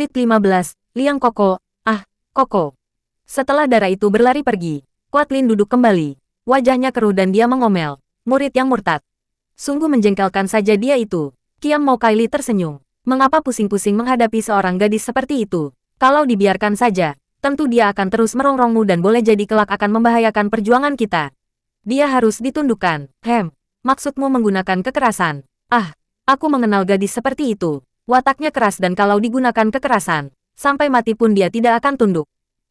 Murid 15, Liang Koko. Ah, Koko. Setelah darah itu berlari pergi, Quatlin duduk kembali. Wajahnya keruh dan dia mengomel. Murid yang murtad. Sungguh menjengkelkan saja dia itu. Qian Mo Kaili tersenyum. Mengapa pusing-pusing menghadapi seorang gadis seperti itu? Kalau dibiarkan saja, tentu dia akan terus merongrongmu dan boleh jadi kelak akan membahayakan perjuangan kita. Dia harus ditundukkan. Maksudmu menggunakan kekerasan? Ah, aku mengenal gadis seperti itu. Wataknya keras dan kalau digunakan kekerasan, sampai mati pun dia tidak akan tunduk.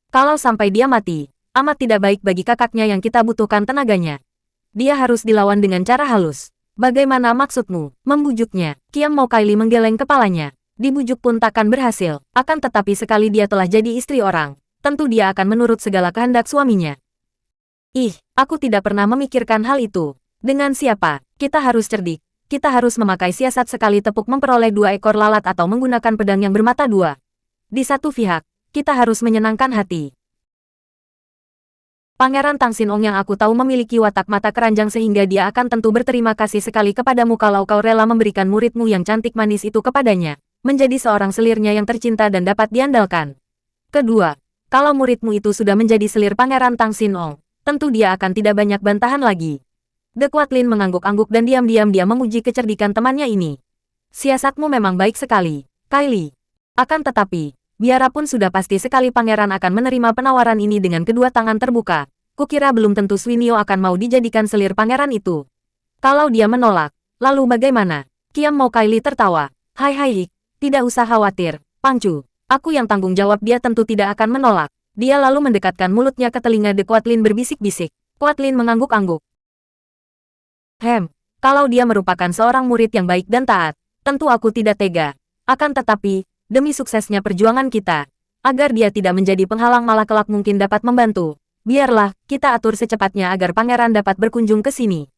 Kalau sampai dia mati, amat tidak baik bagi kakaknya yang kita butuhkan tenaganya. Dia harus dilawan dengan cara halus. Bagaimana maksudmu? Membujuknya. Qian Mo Kaili menggeleng kepalanya. Dibujuk pun takkan berhasil. Akan tetapi sekali dia telah jadi istri orang, tentu dia akan menurut segala kehendak suaminya. Ih, aku tidak pernah memikirkan hal itu. Dengan siapa? Kita harus cerdik. Kita harus memakai siasat sekali tepuk memperoleh 2 ekor lalat atau menggunakan pedang yang bermata 2. Di satu pihak, kita harus menyenangkan hati. Pangeran Tang Xinong yang aku tahu memiliki watak mata keranjang sehingga dia akan tentu berterima kasih sekali kepadamu kalau kau rela memberikan muridmu yang cantik manis itu kepadanya, menjadi seorang selirnya yang tercinta dan dapat diandalkan. Kedua, kalau muridmu itu sudah menjadi selir Pangeran Tang Xinong, tentu dia akan tidak banyak bantahan lagi. De Quatlin mengangguk-angguk dan diam-diam dia memuji kecerdikan temannya ini. Siasatmu memang baik sekali, Kaili. Akan tetapi, biarpun sudah pasti sekali pangeran akan menerima penawaran ini dengan kedua tangan terbuka, kukira belum tentu Suinio akan mau dijadikan selir pangeran itu. Kalau dia menolak, lalu bagaimana? Qian Mo Kaili tertawa. Hai, tidak usah khawatir, Pangcu. Aku yang tanggung jawab, dia tentu tidak akan menolak. Dia lalu mendekatkan mulutnya ke telinga De Quatlin berbisik-bisik. Quatlin mengangguk-angguk. Kalau dia merupakan seorang murid yang baik dan taat, tentu aku tidak tega. Akan tetapi, demi suksesnya perjuangan kita, agar dia tidak menjadi penghalang malah kelak mungkin dapat membantu, biarlah kita atur secepatnya agar pangeran dapat berkunjung ke sini.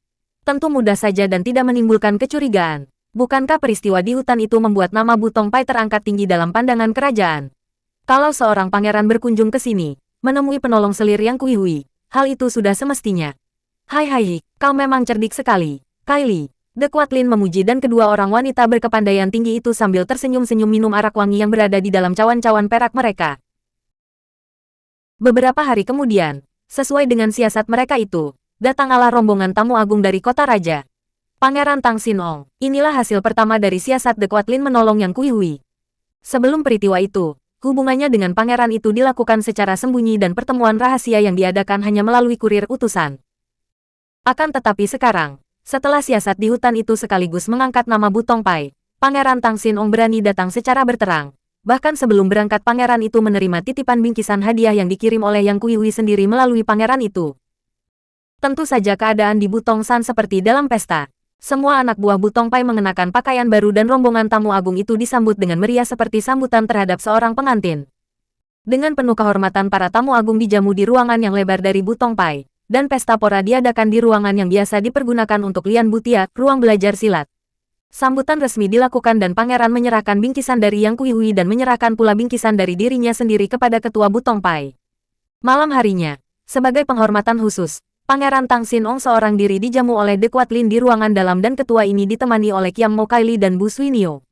Tentu mudah saja dan tidak menimbulkan kecurigaan. Bukankah peristiwa di hutan itu membuat nama Bu Tongpai terangkat tinggi dalam pandangan kerajaan? Kalau seorang pangeran berkunjung ke sini, menemui penolong selir yang kuihui, hal itu sudah semestinya. Hai, kau memang cerdik sekali, Kaili. De Quatlin memuji dan kedua orang wanita berkepandaian tinggi itu sambil tersenyum-senyum minum arak wangi yang berada di dalam cawan-cawan perak mereka. Beberapa hari kemudian, sesuai dengan siasat mereka itu, datanglah rombongan tamu agung dari kota raja. Pangeran Tang Xinong, inilah hasil pertama dari siasat De Quatlin menolong Yang Kuihui. Sebelum peristiwa itu, hubungannya dengan pangeran itu dilakukan secara sembunyi dan pertemuan rahasia yang diadakan hanya melalui kurir utusan. Akan tetapi sekarang, setelah siasat di hutan itu sekaligus mengangkat nama Bu Tongpai, Pangeran Tang Xinong berani datang secara berterang. Bahkan sebelum berangkat pangeran itu menerima titipan bingkisan hadiah yang dikirim oleh Yang Kuihui sendiri melalui pangeran itu. Tentu saja keadaan di Butong San seperti dalam pesta. Semua anak buah Bu Tongpai mengenakan pakaian baru dan rombongan tamu agung itu disambut dengan meriah seperti sambutan terhadap seorang pengantin. Dengan penuh kehormatan para tamu agung dijamu di ruangan yang lebar dari Bu Tongpai. Dan pesta pora diadakan di ruangan yang biasa dipergunakan untuk Lian Butia, ruang belajar silat. Sambutan resmi dilakukan dan pangeran menyerahkan bingkisan dari Yang Kuihui dan menyerahkan pula bingkisan dari dirinya sendiri kepada ketua Bu Tongpai. Malam harinya, sebagai penghormatan khusus, Pangeran Tang Xinong seorang diri dijamu oleh De Quatlin di ruangan dalam dan ketua ini ditemani oleh Qian Mo Kaili dan Bu Suinio.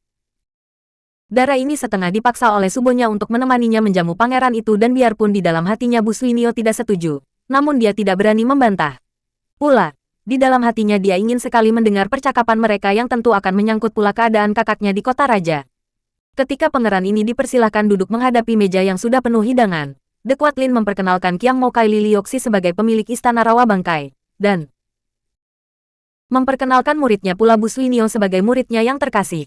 Darah ini setengah dipaksa oleh subonya untuk menemaninya menjamu pangeran itu dan biarpun di dalam hatinya Bu Suinio tidak setuju, namun dia tidak berani membantah. Pula, di dalam hatinya dia ingin sekali mendengar percakapan mereka yang tentu akan menyangkut pula keadaan kakaknya di kota raja. Ketika pangeran ini dipersilahkan duduk menghadapi meja yang sudah penuh hidangan, De Quatlin memperkenalkan Qian Mo Kaili Lioxi sebagai pemilik istana Rawa Bangkai, dan memperkenalkan muridnya pula Bu Suinio sebagai muridnya yang terkasih.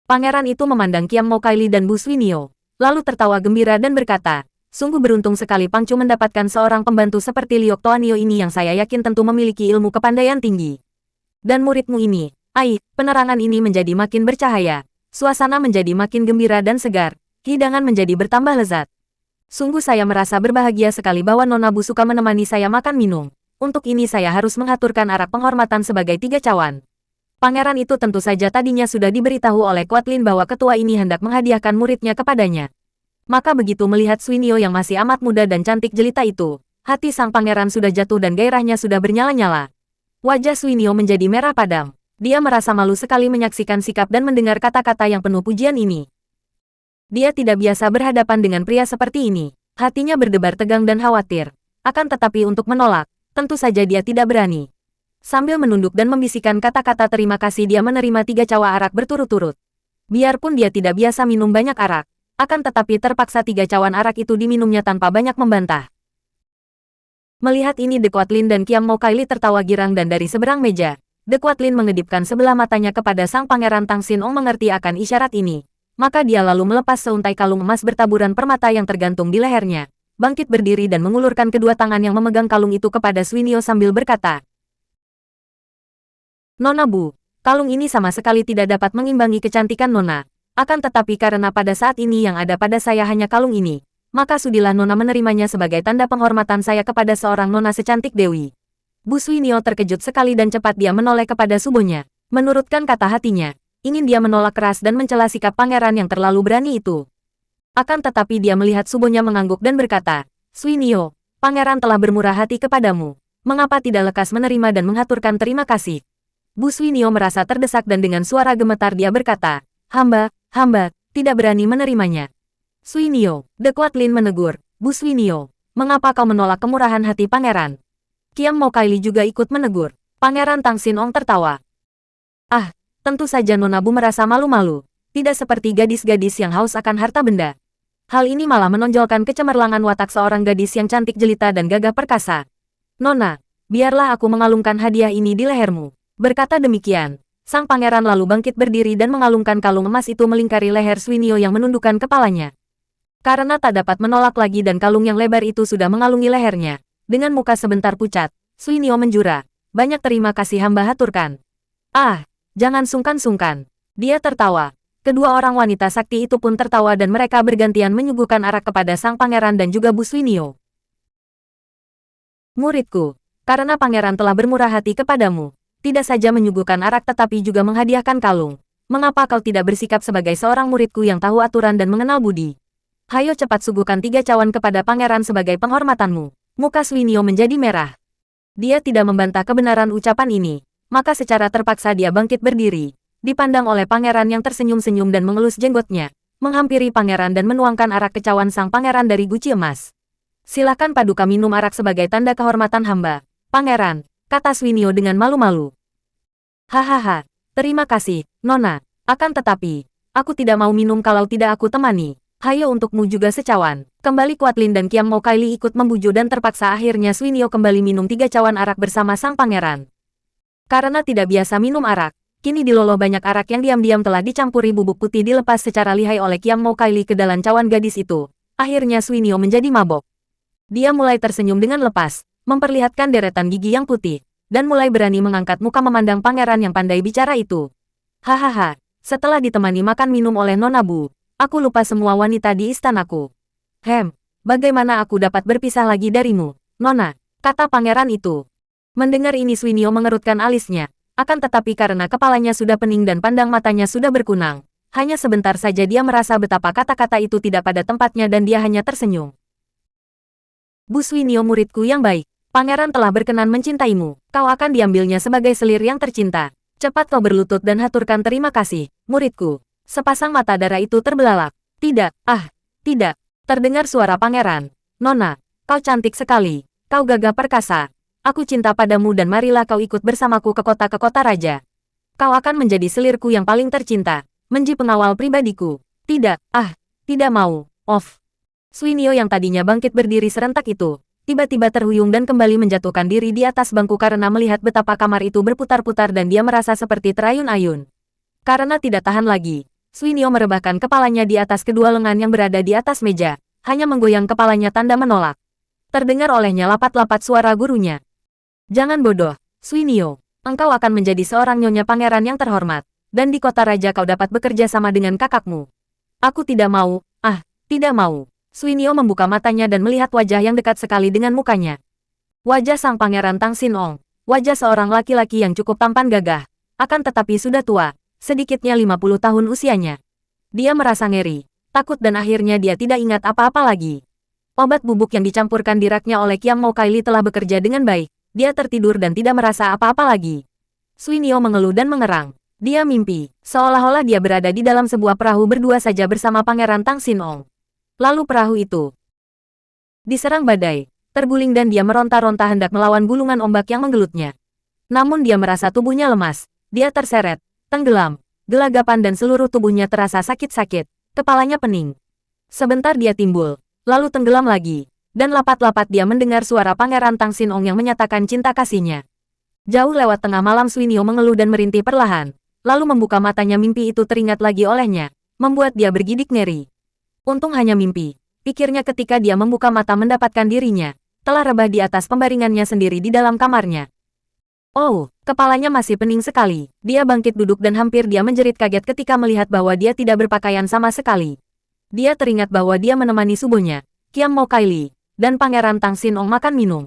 Pangeran itu memandang Qian Mo Kaili dan Bu Suinio, lalu tertawa gembira dan berkata, sungguh beruntung sekali Pangcu mendapatkan seorang pembantu seperti Liok Toanio ini yang saya yakin tentu memiliki ilmu kepandaian tinggi. Dan muridmu ini, penerangan ini menjadi makin bercahaya, suasana menjadi makin gembira dan segar, hidangan menjadi bertambah lezat. Sungguh saya merasa berbahagia sekali bahwa Nona Bu suka menemani saya makan minum. Untuk ini saya harus mengaturkan arak penghormatan sebagai 3 cawan. Pangeran itu tentu saja tadinya sudah diberitahu oleh Quatlin bahwa ketua ini hendak menghadiahkan muridnya kepadanya. Maka begitu melihat Suinio yang masih amat muda dan cantik jelita itu, hati sang pangeran sudah jatuh dan gairahnya sudah bernyala-nyala. Wajah Suinio menjadi merah padam. Dia merasa malu sekali menyaksikan sikap dan mendengar kata-kata yang penuh pujian ini. Dia tidak biasa berhadapan dengan pria seperti ini. Hatinya berdebar tegang dan khawatir. Akan tetapi untuk menolak, tentu saja dia tidak berani. Sambil menunduk dan membisikkan kata-kata terima kasih, dia menerima 3 cawa arak berturut-turut. Biarpun dia tidak biasa minum banyak arak, akan tetapi terpaksa 3 cawan arak itu diminumnya tanpa banyak membantah. Melihat ini, De Quatlin dan Qiam Mo Kaili tertawa girang dan dari seberang meja, De Quatlin mengedipkan sebelah matanya kepada sang pangeran Tang Xin Ong mengerti akan isyarat ini. Maka dia lalu melepas seuntai kalung emas bertaburan permata yang tergantung di lehernya, bangkit berdiri dan mengulurkan kedua tangan yang memegang kalung itu kepada Suinio sambil berkata, "Nona Bu, kalung ini sama sekali tidak dapat mengimbangi kecantikan Nona. Akan tetapi karena pada saat ini yang ada pada saya hanya kalung ini, maka sudilah Nona menerimanya sebagai tanda penghormatan saya kepada seorang Nona secantik Dewi." Bu Suinio terkejut sekali dan cepat dia menoleh kepada subonya. Menurutkan kata hatinya, ingin dia menolak keras dan mencela sikap pangeran yang terlalu berani itu. Akan tetapi dia melihat subonya mengangguk dan berkata, "Suinio, pangeran telah bermurah hati kepadamu. Mengapa tidak lekas menerima dan mengaturkan terima kasih?" Bu Suinio merasa terdesak dan dengan suara gemetar dia berkata, hamba tidak berani menerimanya." "Suinio," De Quatlin menegur, "Bu Suinio, mengapa kau menolak kemurahan hati pangeran?" Qiam Mo Kaili juga ikut menegur. Pangeran Tang Xin Ong tertawa. "Ah, tentu saja Nona Bu merasa malu-malu. Tidak seperti gadis-gadis yang haus akan harta benda." Hal ini malah menonjolkan kecemerlangan watak seorang gadis yang cantik jelita dan gagah perkasa. "Nona, biarlah aku mengalungkan hadiah ini di lehermu." Berkata demikian, sang pangeran lalu bangkit berdiri dan mengalungkan kalung emas itu melingkari leher Suinio yang menundukkan kepalanya. Karena tak dapat menolak lagi dan kalung yang lebar itu sudah mengalungi lehernya, dengan muka sebentar pucat, Suinio menjura, "Banyak terima kasih hamba haturkan." "Ah, jangan sungkan-sungkan." Dia tertawa. Kedua orang wanita sakti itu pun tertawa dan mereka bergantian menyuguhkan arak kepada sang pangeran dan juga Bu Suinio. "Muridku, karena pangeran telah bermurah hati kepadamu, tidak saja menyuguhkan arak tetapi juga menghadiahkan kalung. Mengapa kau tidak bersikap sebagai seorang muridku yang tahu aturan dan mengenal budi? Hayo cepat suguhkan 3 cawan kepada pangeran sebagai penghormatanmu." Muka Suinio menjadi merah. Dia tidak membantah kebenaran ucapan ini, maka secara terpaksa dia bangkit berdiri, dipandang oleh pangeran yang tersenyum-senyum dan mengelus jenggotnya, menghampiri pangeran dan menuangkan arak ke cawan sang pangeran dari guci emas. "Silakan paduka minum arak sebagai tanda kehormatan hamba, pangeran," kata Suinio dengan malu-malu. "Hahaha, terima kasih, Nona. Akan tetapi, aku tidak mau minum kalau tidak aku temani. Hayo untukmu juga secawan." Kembali Quatlin dan Qiam Mo Kaili ikut membujuk dan terpaksa akhirnya Suinio kembali minum 3 cawan arak bersama sang pangeran. Karena tidak biasa minum arak, kini diloloh banyak arak yang diam-diam telah dicampuri bubuk putih dilepas secara lihai oleh Qiam Mo Kaili ke dalam cawan gadis itu. Akhirnya Suinio menjadi mabok. Dia mulai tersenyum dengan lepas, memperlihatkan deretan gigi yang putih, dan mulai berani mengangkat muka memandang pangeran yang pandai bicara itu. "Hahaha, setelah ditemani makan minum oleh Nona Bu, aku lupa semua wanita di istanaku. Bagaimana aku dapat berpisah lagi darimu, Nona?" kata pangeran itu. Mendengar ini Suinio mengerutkan alisnya, akan tetapi karena kepalanya sudah pening dan pandang matanya sudah berkunang, hanya sebentar saja dia merasa betapa kata-kata itu tidak pada tempatnya dan dia hanya tersenyum. "Bu Suinio muridku yang baik, pangeran telah berkenan mencintaimu, kau akan diambilnya sebagai selir yang tercinta. Cepat kau berlutut dan haturkan terima kasih, muridku." Sepasang mata darah itu terbelalak. "Tidak, tidak." Terdengar suara pangeran. "Nona, kau cantik sekali, kau gagah perkasa. Aku cinta padamu dan marilah kau ikut bersamaku ke kota raja. Kau akan menjadi selirku yang paling tercinta, menjadi pengawal pribadiku." "Tidak, tidak mau, off." Suinio yang tadinya bangkit berdiri serentak itu, tiba-tiba terhuyung dan kembali menjatuhkan diri di atas bangku karena melihat betapa kamar itu berputar-putar dan dia merasa seperti terayun-ayun. Karena tidak tahan lagi, Suinio merebahkan kepalanya di atas kedua lengan yang berada di atas meja, hanya menggoyang kepalanya tanda menolak. Terdengar olehnya lapat-lapat suara gurunya. "Jangan bodoh, Suinio. Engkau akan menjadi seorang nyonya pangeran yang terhormat, dan di kota raja kau dapat bekerja sama dengan kakakmu." "Aku tidak mau, tidak mau." Suinio membuka matanya dan melihat wajah yang dekat sekali dengan mukanya. Wajah sang pangeran Tang Xin Ong, wajah seorang laki-laki yang cukup tampan gagah, akan tetapi sudah tua. Sedikitnya 50 tahun usianya. Dia merasa ngeri, takut dan akhirnya dia tidak ingat apa-apa lagi. Obat bubuk yang dicampurkan di raknya oleh Qiam Mo Kaili telah bekerja dengan baik. Dia tertidur dan tidak merasa apa-apa lagi. Suinio mengeluh dan mengerang. Dia mimpi, seolah-olah dia berada di dalam sebuah perahu berdua saja bersama Pangeran Tang Xinong. Lalu perahu itu diserang badai, terguling dan dia meronta-ronta hendak melawan gulungan ombak yang menggelutnya. Namun dia merasa tubuhnya lemas, dia terseret, tenggelam, gelagapan dan seluruh tubuhnya terasa sakit-sakit, kepalanya pening. Sebentar dia timbul, lalu tenggelam lagi, dan lapat-lapat dia mendengar suara Pangeran Tang Xinong yang menyatakan cinta kasihnya. Jauh lewat tengah malam Suinio mengeluh dan merintih perlahan, lalu membuka matanya mimpi itu teringat lagi olehnya, membuat dia bergidik ngeri. Untung hanya mimpi, pikirnya ketika dia membuka mata mendapatkan dirinya, telah rebah di atas pembaringannya sendiri di dalam kamarnya. Oh, kepalanya masih pening sekali. Dia bangkit duduk dan hampir dia menjerit kaget ketika melihat bahwa dia tidak berpakaian sama sekali. Dia teringat bahwa dia menemani subuhnya, Qiam Mo Kaili, dan Pangeran Tang Xinong makan minum.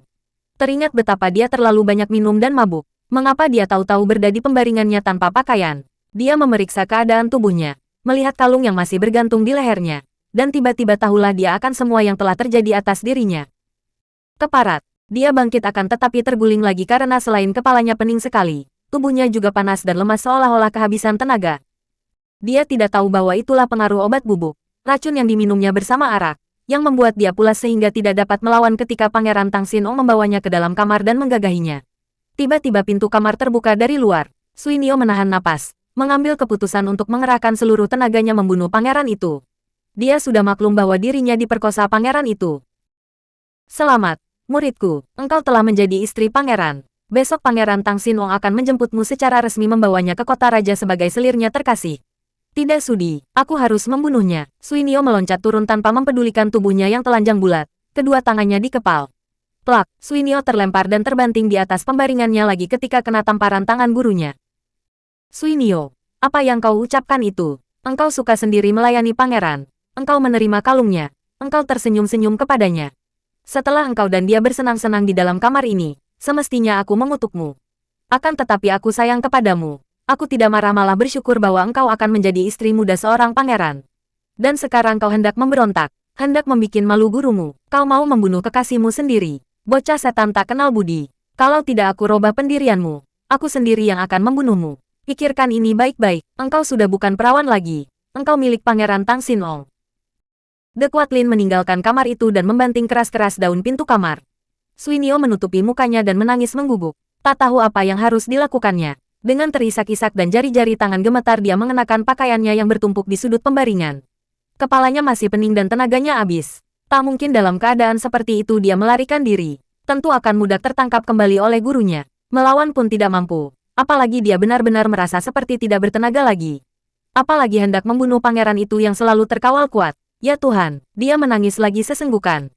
Teringat betapa dia terlalu banyak minum dan mabuk. Mengapa dia tahu-tahu berada di pembaringannya tanpa pakaian? Dia memeriksa keadaan tubuhnya, melihat kalung yang masih bergantung di lehernya, dan tiba-tiba tahulah dia akan semua yang telah terjadi atas dirinya. Keparat, dia bangkit akan tetapi terguling lagi karena selain kepalanya pening sekali, tubuhnya juga panas dan lemas seolah-olah kehabisan tenaga. Dia tidak tahu bahwa itulah pengaruh obat bubuk, racun yang diminumnya bersama arak, yang membuat dia pulas sehingga tidak dapat melawan ketika Pangeran Tang Xinong membawanya ke dalam kamar dan menggagahinya. Tiba-tiba pintu kamar terbuka dari luar. Suinio menahan napas, mengambil keputusan untuk mengerahkan seluruh tenaganya membunuh pangeran itu. Dia sudah maklum bahwa dirinya diperkosa pangeran itu. Selamat, muridku, engkau telah menjadi istri pangeran. Besok Pangeran Tang Xinong akan menjemputmu secara resmi membawanya ke kota raja sebagai selirnya terkasih. Tidak sudi, aku harus membunuhnya. Suinio meloncat turun tanpa mempedulikan tubuhnya yang telanjang bulat, kedua tangannya dikepal. Plak, Suinio terlempar dan terbanting di atas pembaringannya lagi ketika kena tamparan tangan gurunya. Suinio, apa yang kau ucapkan itu? Engkau suka sendiri melayani pangeran. Engkau menerima kalungnya. Engkau tersenyum-senyum kepadanya. Setelah engkau dan dia bersenang-senang di dalam kamar ini, semestinya aku mengutukmu. Akan tetapi aku sayang kepadamu. Aku tidak marah malah bersyukur bahwa engkau akan menjadi istri muda seorang pangeran. Dan sekarang kau hendak memberontak, hendak membikin malu gurumu. Kau mau membunuh kekasihmu sendiri. Bocah setan tak kenal budi. Kalau tidak aku robah pendirianmu, aku sendiri yang akan membunuhmu. Pikirkan ini baik-baik, engkau sudah bukan perawan lagi. Engkau milik Pangeran Tang Xinong. The Quatlin meninggalkan kamar itu dan membanting keras-keras daun pintu kamar. Suinio menutupi mukanya dan menangis mengguguk. Tak tahu apa yang harus dilakukannya. Dengan terisak-isak dan jari-jari tangan gemetar dia mengenakan pakaiannya yang bertumpuk di sudut pembaringan. Kepalanya masih pening dan tenaganya habis. Tak mungkin dalam keadaan seperti itu dia melarikan diri. Tentu akan mudah tertangkap kembali oleh gurunya. Melawan pun tidak mampu. Apalagi dia benar-benar merasa seperti tidak bertenaga lagi. Apalagi hendak membunuh pangeran itu yang selalu terkawal kuat. Ya Tuhan, dia menangis lagi sesenggukan.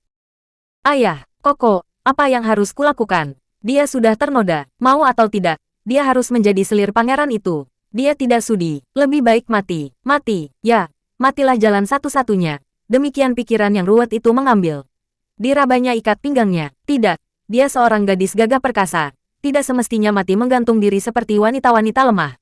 Ayah, Koko, apa yang harus kulakukan? Dia sudah ternoda, mau atau tidak, dia harus menjadi selir pangeran itu. Dia tidak sudi, lebih baik mati, ya, matilah jalan satu-satunya. Demikian pikiran yang ruwet itu mengambil. Dirabanya ikat pinggangnya, tidak, dia seorang gadis gagah perkasa, tidak semestinya mati menggantung diri seperti wanita-wanita lemah.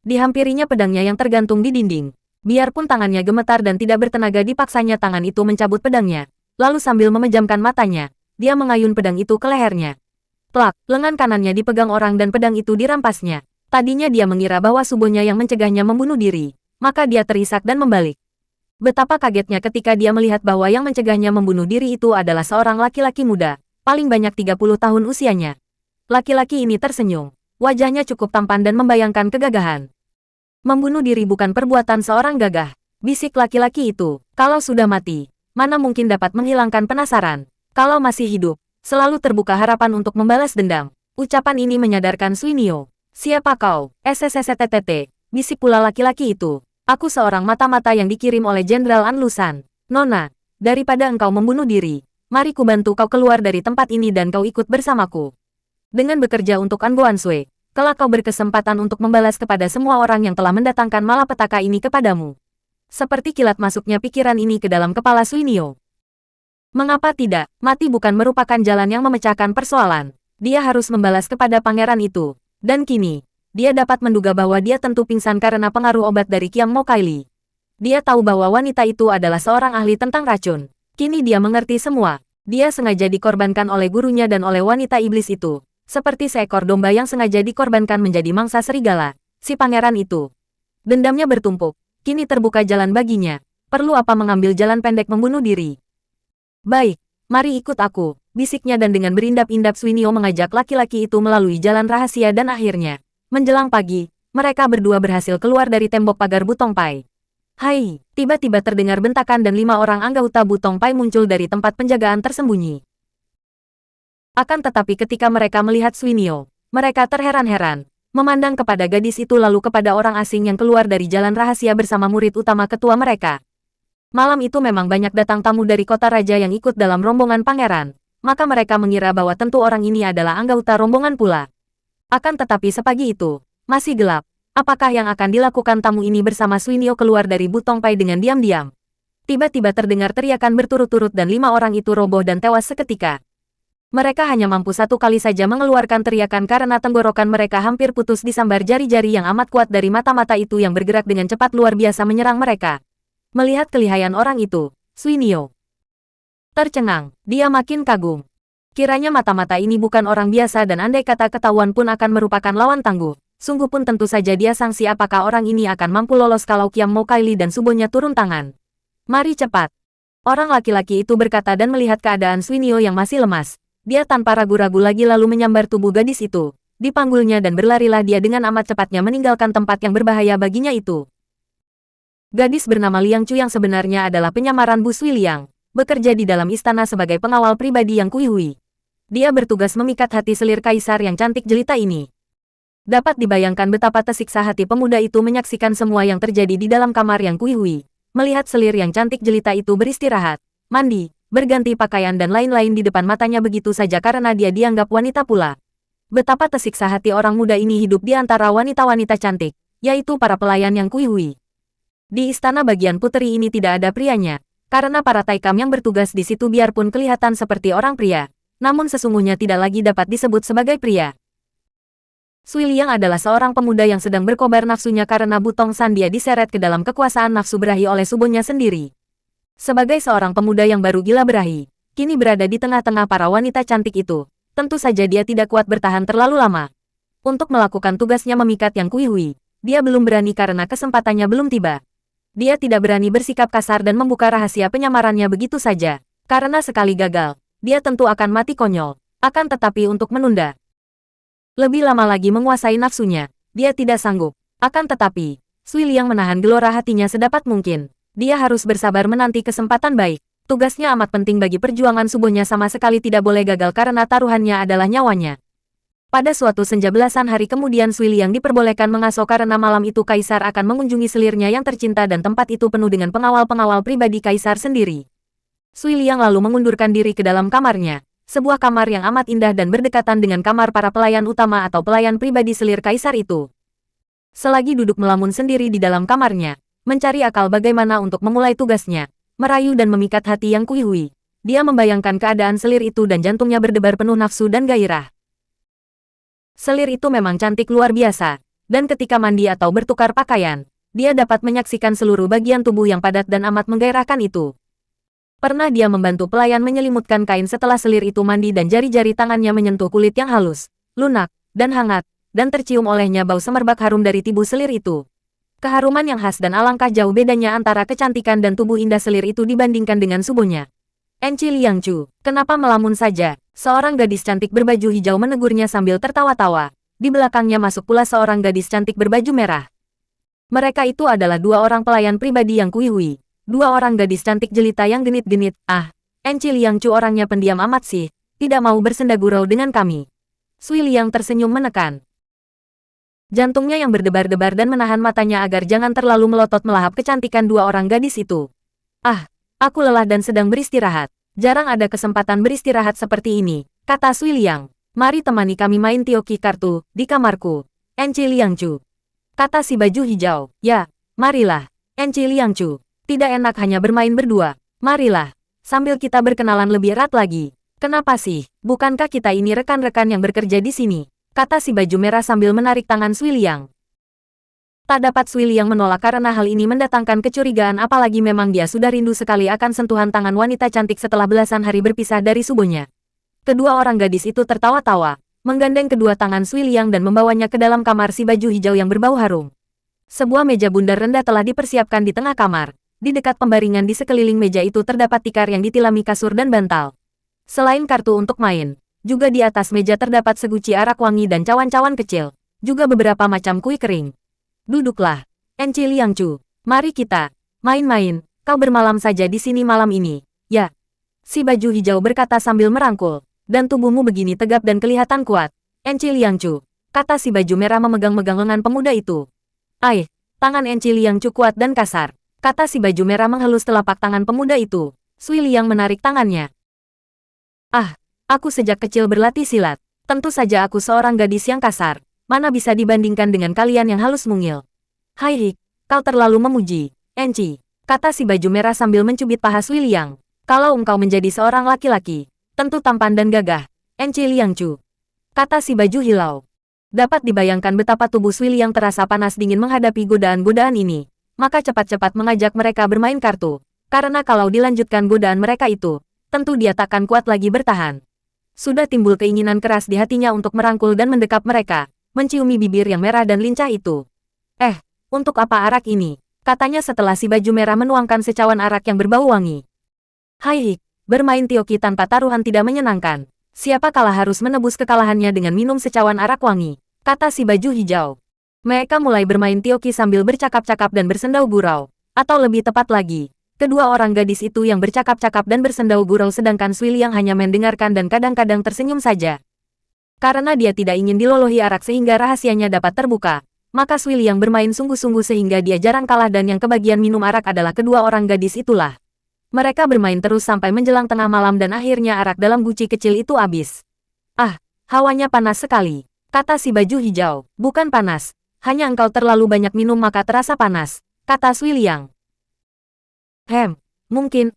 Dihampirinya pedangnya yang tergantung di dinding. Biarpun tangannya gemetar dan tidak bertenaga dipaksanya tangan itu mencabut pedangnya. Lalu sambil memejamkan matanya, dia mengayun pedang itu ke lehernya. Plak, lengan kanannya dipegang orang dan pedang itu dirampasnya. Tadinya dia mengira bahwa subuhnya yang mencegahnya membunuh diri. Maka dia terisak dan membalik. Betapa kagetnya ketika dia melihat bahwa yang mencegahnya membunuh diri itu adalah seorang laki-laki muda, paling banyak 30 tahun usianya. Laki-laki ini tersenyum. Wajahnya cukup tampan dan membayangkan kegagahan. Membunuh diri bukan perbuatan seorang gagah, bisik laki-laki itu. Kalau sudah mati, mana mungkin dapat menghilangkan penasaran. Kalau masih hidup, selalu terbuka harapan untuk membalas dendam. Ucapan ini menyadarkan Suinio. Siapa kau? SSSTTT, bisik pula laki-laki itu. Aku seorang mata-mata yang dikirim oleh Jenderal An Lusan. Nona, daripada engkau membunuh diri, mari ku bantu kau keluar dari tempat ini dan kau ikut bersamaku. Dengan bekerja untuk An Goansui, kelak kau berkesempatan untuk membalas kepada semua orang yang telah mendatangkan malapetaka ini kepadamu. Seperti kilat masuknya pikiran ini ke dalam kepala Suinio. Mengapa tidak? Mati bukan merupakan jalan yang memecahkan persoalan. Dia harus membalas kepada pangeran itu. Dan kini, dia dapat menduga bahwa dia tentu pingsan karena pengaruh obat dari Qiam Mo Kaili. Dia tahu bahwa wanita itu adalah seorang ahli tentang racun. Kini dia mengerti semua. Dia sengaja dikorbankan oleh gurunya dan oleh wanita iblis itu. Seperti seekor domba yang sengaja dikorbankan menjadi mangsa serigala. si pangeran itu. Dendamnya bertumpuk, kini terbuka jalan baginya. Perlu apa mengambil jalan pendek membunuh diri? Baik, mari ikut aku, bisiknya dan dengan berindap-indap Suinio mengajak laki-laki itu melalui jalan rahasia dan akhirnya, menjelang pagi, mereka berdua berhasil keluar dari tembok pagar Butong Pai. Hai, tiba-tiba terdengar bentakan dan 5 orang anggota Butong Pai muncul dari tempat penjagaan tersembunyi. Akan tetapi ketika mereka melihat Suinio, mereka terheran-heran, memandang kepada gadis itu lalu kepada orang asing yang keluar dari jalan rahasia bersama murid utama ketua mereka. Malam itu memang banyak datang tamu dari kota raja yang ikut dalam rombongan pangeran, maka mereka mengira bahwa tentu orang ini adalah anggota rombongan pula. Akan tetapi sepagi itu, masih gelap, apakah yang akan dilakukan tamu ini bersama Suinio keluar dari Butong Pai dengan diam-diam? Tiba-tiba terdengar teriakan berturut-turut dan 5 orang itu roboh dan tewas seketika. Mereka hanya mampu satu kali saja mengeluarkan teriakan karena tenggorokan mereka hampir putus disambar jari-jari yang amat kuat dari mata-mata itu yang bergerak dengan cepat luar biasa menyerang mereka. Melihat kelihayan orang itu, Suinio tercengang, dia makin kagum. Kiranya mata-mata ini bukan orang biasa dan andai kata ketahuan pun akan merupakan lawan tangguh. Sungguh pun tentu saja dia sangsi apakah orang ini akan mampu lolos kalau Kiam Mo Kaili dan Subonya turun tangan. Mari cepat. Orang laki-laki itu berkata dan melihat keadaan Suinio yang masih lemas. Dia tanpa ragu-ragu lagi lalu menyambar tubuh gadis itu. Dipanggulnya dan berlarilah dia dengan amat cepatnya meninggalkan tempat yang berbahaya baginya itu. Gadis bernama Liang Chu yang sebenarnya adalah penyamaran Bu Sui Liang, bekerja di dalam istana sebagai pengawal pribadi Yang Kuihui. Dia bertugas memikat hati selir kaisar yang cantik jelita ini. Dapat dibayangkan betapa tersiksa hati pemuda itu menyaksikan semua yang terjadi di dalam kamar Yang Kuihui. Melihat selir yang cantik jelita itu beristirahat, mandi, berganti pakaian dan lain-lain di depan matanya begitu saja karena dia dianggap wanita pula. Betapa tersiksa hati orang muda ini hidup di antara wanita-wanita cantik, yaitu para pelayan Yang Kuihui. Di istana bagian puteri ini tidak ada prianya, karena para taikam yang bertugas di situ biarpun kelihatan seperti orang pria, namun sesungguhnya tidak lagi dapat disebut sebagai pria. Sui Liang adalah seorang pemuda yang sedang berkobar nafsunya karena Butong San dia diseret ke dalam kekuasaan nafsu berahi oleh subonya sendiri. Sebagai seorang pemuda yang baru gila berahi, kini berada di tengah-tengah para wanita cantik itu, tentu saja dia tidak kuat bertahan terlalu lama. Untuk melakukan tugasnya memikat Yang Kuihui, dia belum berani karena kesempatannya belum tiba. Dia tidak berani bersikap kasar dan membuka rahasia penyamarannya begitu saja, karena sekali gagal, dia tentu akan mati konyol. Akan tetapi untuk menunda lebih lama lagi menguasai nafsunya, dia tidak sanggup. Akan tetapi, Sui Liang menahan gelora hatinya sedapat mungkin. Dia harus bersabar menanti kesempatan baik. Tugasnya amat penting bagi perjuangan subuhnya sama sekali tidak boleh gagal karena taruhannya adalah nyawanya. Pada suatu senja belasan hari kemudian Sui Liang diperbolehkan mengasuh karena malam itu Kaisar akan mengunjungi selirnya yang tercinta dan tempat itu penuh dengan pengawal-pengawal pribadi Kaisar sendiri. Sui Liang lalu mengundurkan diri ke dalam kamarnya, sebuah kamar yang amat indah dan berdekatan dengan kamar para pelayan utama atau pelayan pribadi selir Kaisar itu. Selagi duduk melamun sendiri di dalam kamarnya, mencari akal bagaimana untuk memulai tugasnya, merayu dan memikat hati Yang Kuihui, dia membayangkan keadaan selir itu dan jantungnya berdebar penuh nafsu dan gairah. Selir itu memang cantik luar biasa, dan ketika mandi atau bertukar pakaian, dia dapat menyaksikan seluruh bagian tubuh yang padat dan amat menggairahkan itu. Pernah dia membantu pelayan menyelimutkan kain setelah selir itu mandi dan jari-jari tangannya menyentuh kulit yang halus, lunak, dan hangat, dan tercium olehnya bau semerbak harum dari tubuh selir itu. Keharuman yang khas dan alangkah jauh bedanya antara kecantikan dan tubuh indah selir itu dibandingkan dengan subuhnya. Enci Liang Chu, kenapa melamun saja? Seorang gadis cantik berbaju hijau menegurnya sambil tertawa-tawa. Di belakangnya masuk pula seorang gadis cantik berbaju merah. Mereka itu adalah 2 orang pelayan pribadi Yang Kuihui. 2 orang gadis cantik jelita yang genit-genit. Ah, Enci Liang Chu orangnya pendiam amat sih, tidak mau bersenda gurau dengan kami. Sui Liang tersenyum menekan jantungnya yang berdebar-debar dan menahan matanya agar jangan terlalu melotot melahap kecantikan 2 orang gadis itu. Ah, aku lelah dan sedang beristirahat. Jarang ada kesempatan beristirahat seperti ini, kata Sui Liang. Mari temani kami main tioki kartu, di kamarku. Enci Liang Chu, kata si baju hijau. Ya, marilah, Enci Liang Chu. Tidak enak hanya bermain berdua. Marilah, sambil kita berkenalan lebih erat lagi. Kenapa sih, bukankah kita ini rekan-rekan yang bekerja di sini? Kata si baju merah sambil menarik tangan Sui Liang. Tak dapat Sui Liang menolak karena hal ini mendatangkan kecurigaan apalagi memang dia sudah rindu sekali akan sentuhan tangan wanita cantik setelah belasan hari berpisah dari subuhnya. Kedua orang gadis itu tertawa-tawa, menggandeng kedua tangan Sui Liang dan membawanya ke dalam kamar si baju hijau yang berbau harum. Sebuah meja bundar rendah telah dipersiapkan di tengah kamar. Di dekat pembaringan di sekeliling meja itu terdapat tikar yang ditilami kasur dan bantal. Selain kartu untuk main, juga di atas meja terdapat seguci arak wangi dan cawan-cawan kecil, juga beberapa macam kue kering. Duduklah, Enci Liangcu. Mari kita main-main. Kau bermalam saja di sini malam ini, ya? Si baju hijau berkata sambil merangkul. Dan tubuhmu begini tegap dan kelihatan kuat. Enci Liangcu, kata si baju merah memegang-megang lengan pemuda itu. Tangan Enci Liangcu kuat dan kasar. Kata si baju merah mengelus telapak tangan pemuda itu. Sui Liang menarik tangannya. Aku sejak kecil berlatih silat. Tentu saja aku seorang gadis yang kasar. Mana bisa dibandingkan dengan kalian yang halus mungil. Hai Hik, kau terlalu memuji, Enci. Kata si baju merah sambil mencubit paha Sui Liang. Kalau engkau menjadi seorang laki-laki, tentu tampan dan gagah, Enci Liangcu. Kata si baju hilau. Dapat dibayangkan betapa tubuh Sui Liang terasa panas dingin menghadapi godaan-godaan ini. Maka cepat-cepat mengajak mereka bermain kartu. Karena kalau dilanjutkan godaan mereka itu, tentu dia takkan kuat lagi bertahan. Sudah timbul keinginan keras di hatinya untuk merangkul dan mendekap mereka, menciumi bibir yang merah dan lincah itu. Untuk apa arak ini? Katanya setelah si baju merah menuangkan secawan arak yang berbau wangi. Hai Hik, bermain tioki tanpa taruhan tidak menyenangkan. Siapa kalah harus menebus kekalahannya dengan minum secawan arak wangi, kata si baju hijau. Mereka mulai bermain tioki sambil bercakap-cakap dan bersendau gurau. Atau lebih tepat lagi, kedua orang gadis itu yang bercakap-cakap dan bersendau gurau sedangkan Sui Liang hanya mendengarkan dan kadang-kadang tersenyum saja. Karena dia tidak ingin dilolohi arak sehingga rahasianya dapat terbuka, maka Sui Liang bermain sungguh-sungguh sehingga dia jarang kalah dan yang kebagian minum arak adalah kedua orang gadis itulah. Mereka bermain terus sampai menjelang tengah malam dan akhirnya arak dalam guci kecil itu habis. Hawanya panas sekali, kata si baju hijau. Bukan panas. Hanya engkau terlalu banyak minum maka terasa panas, kata Sui Liang. Mungkin,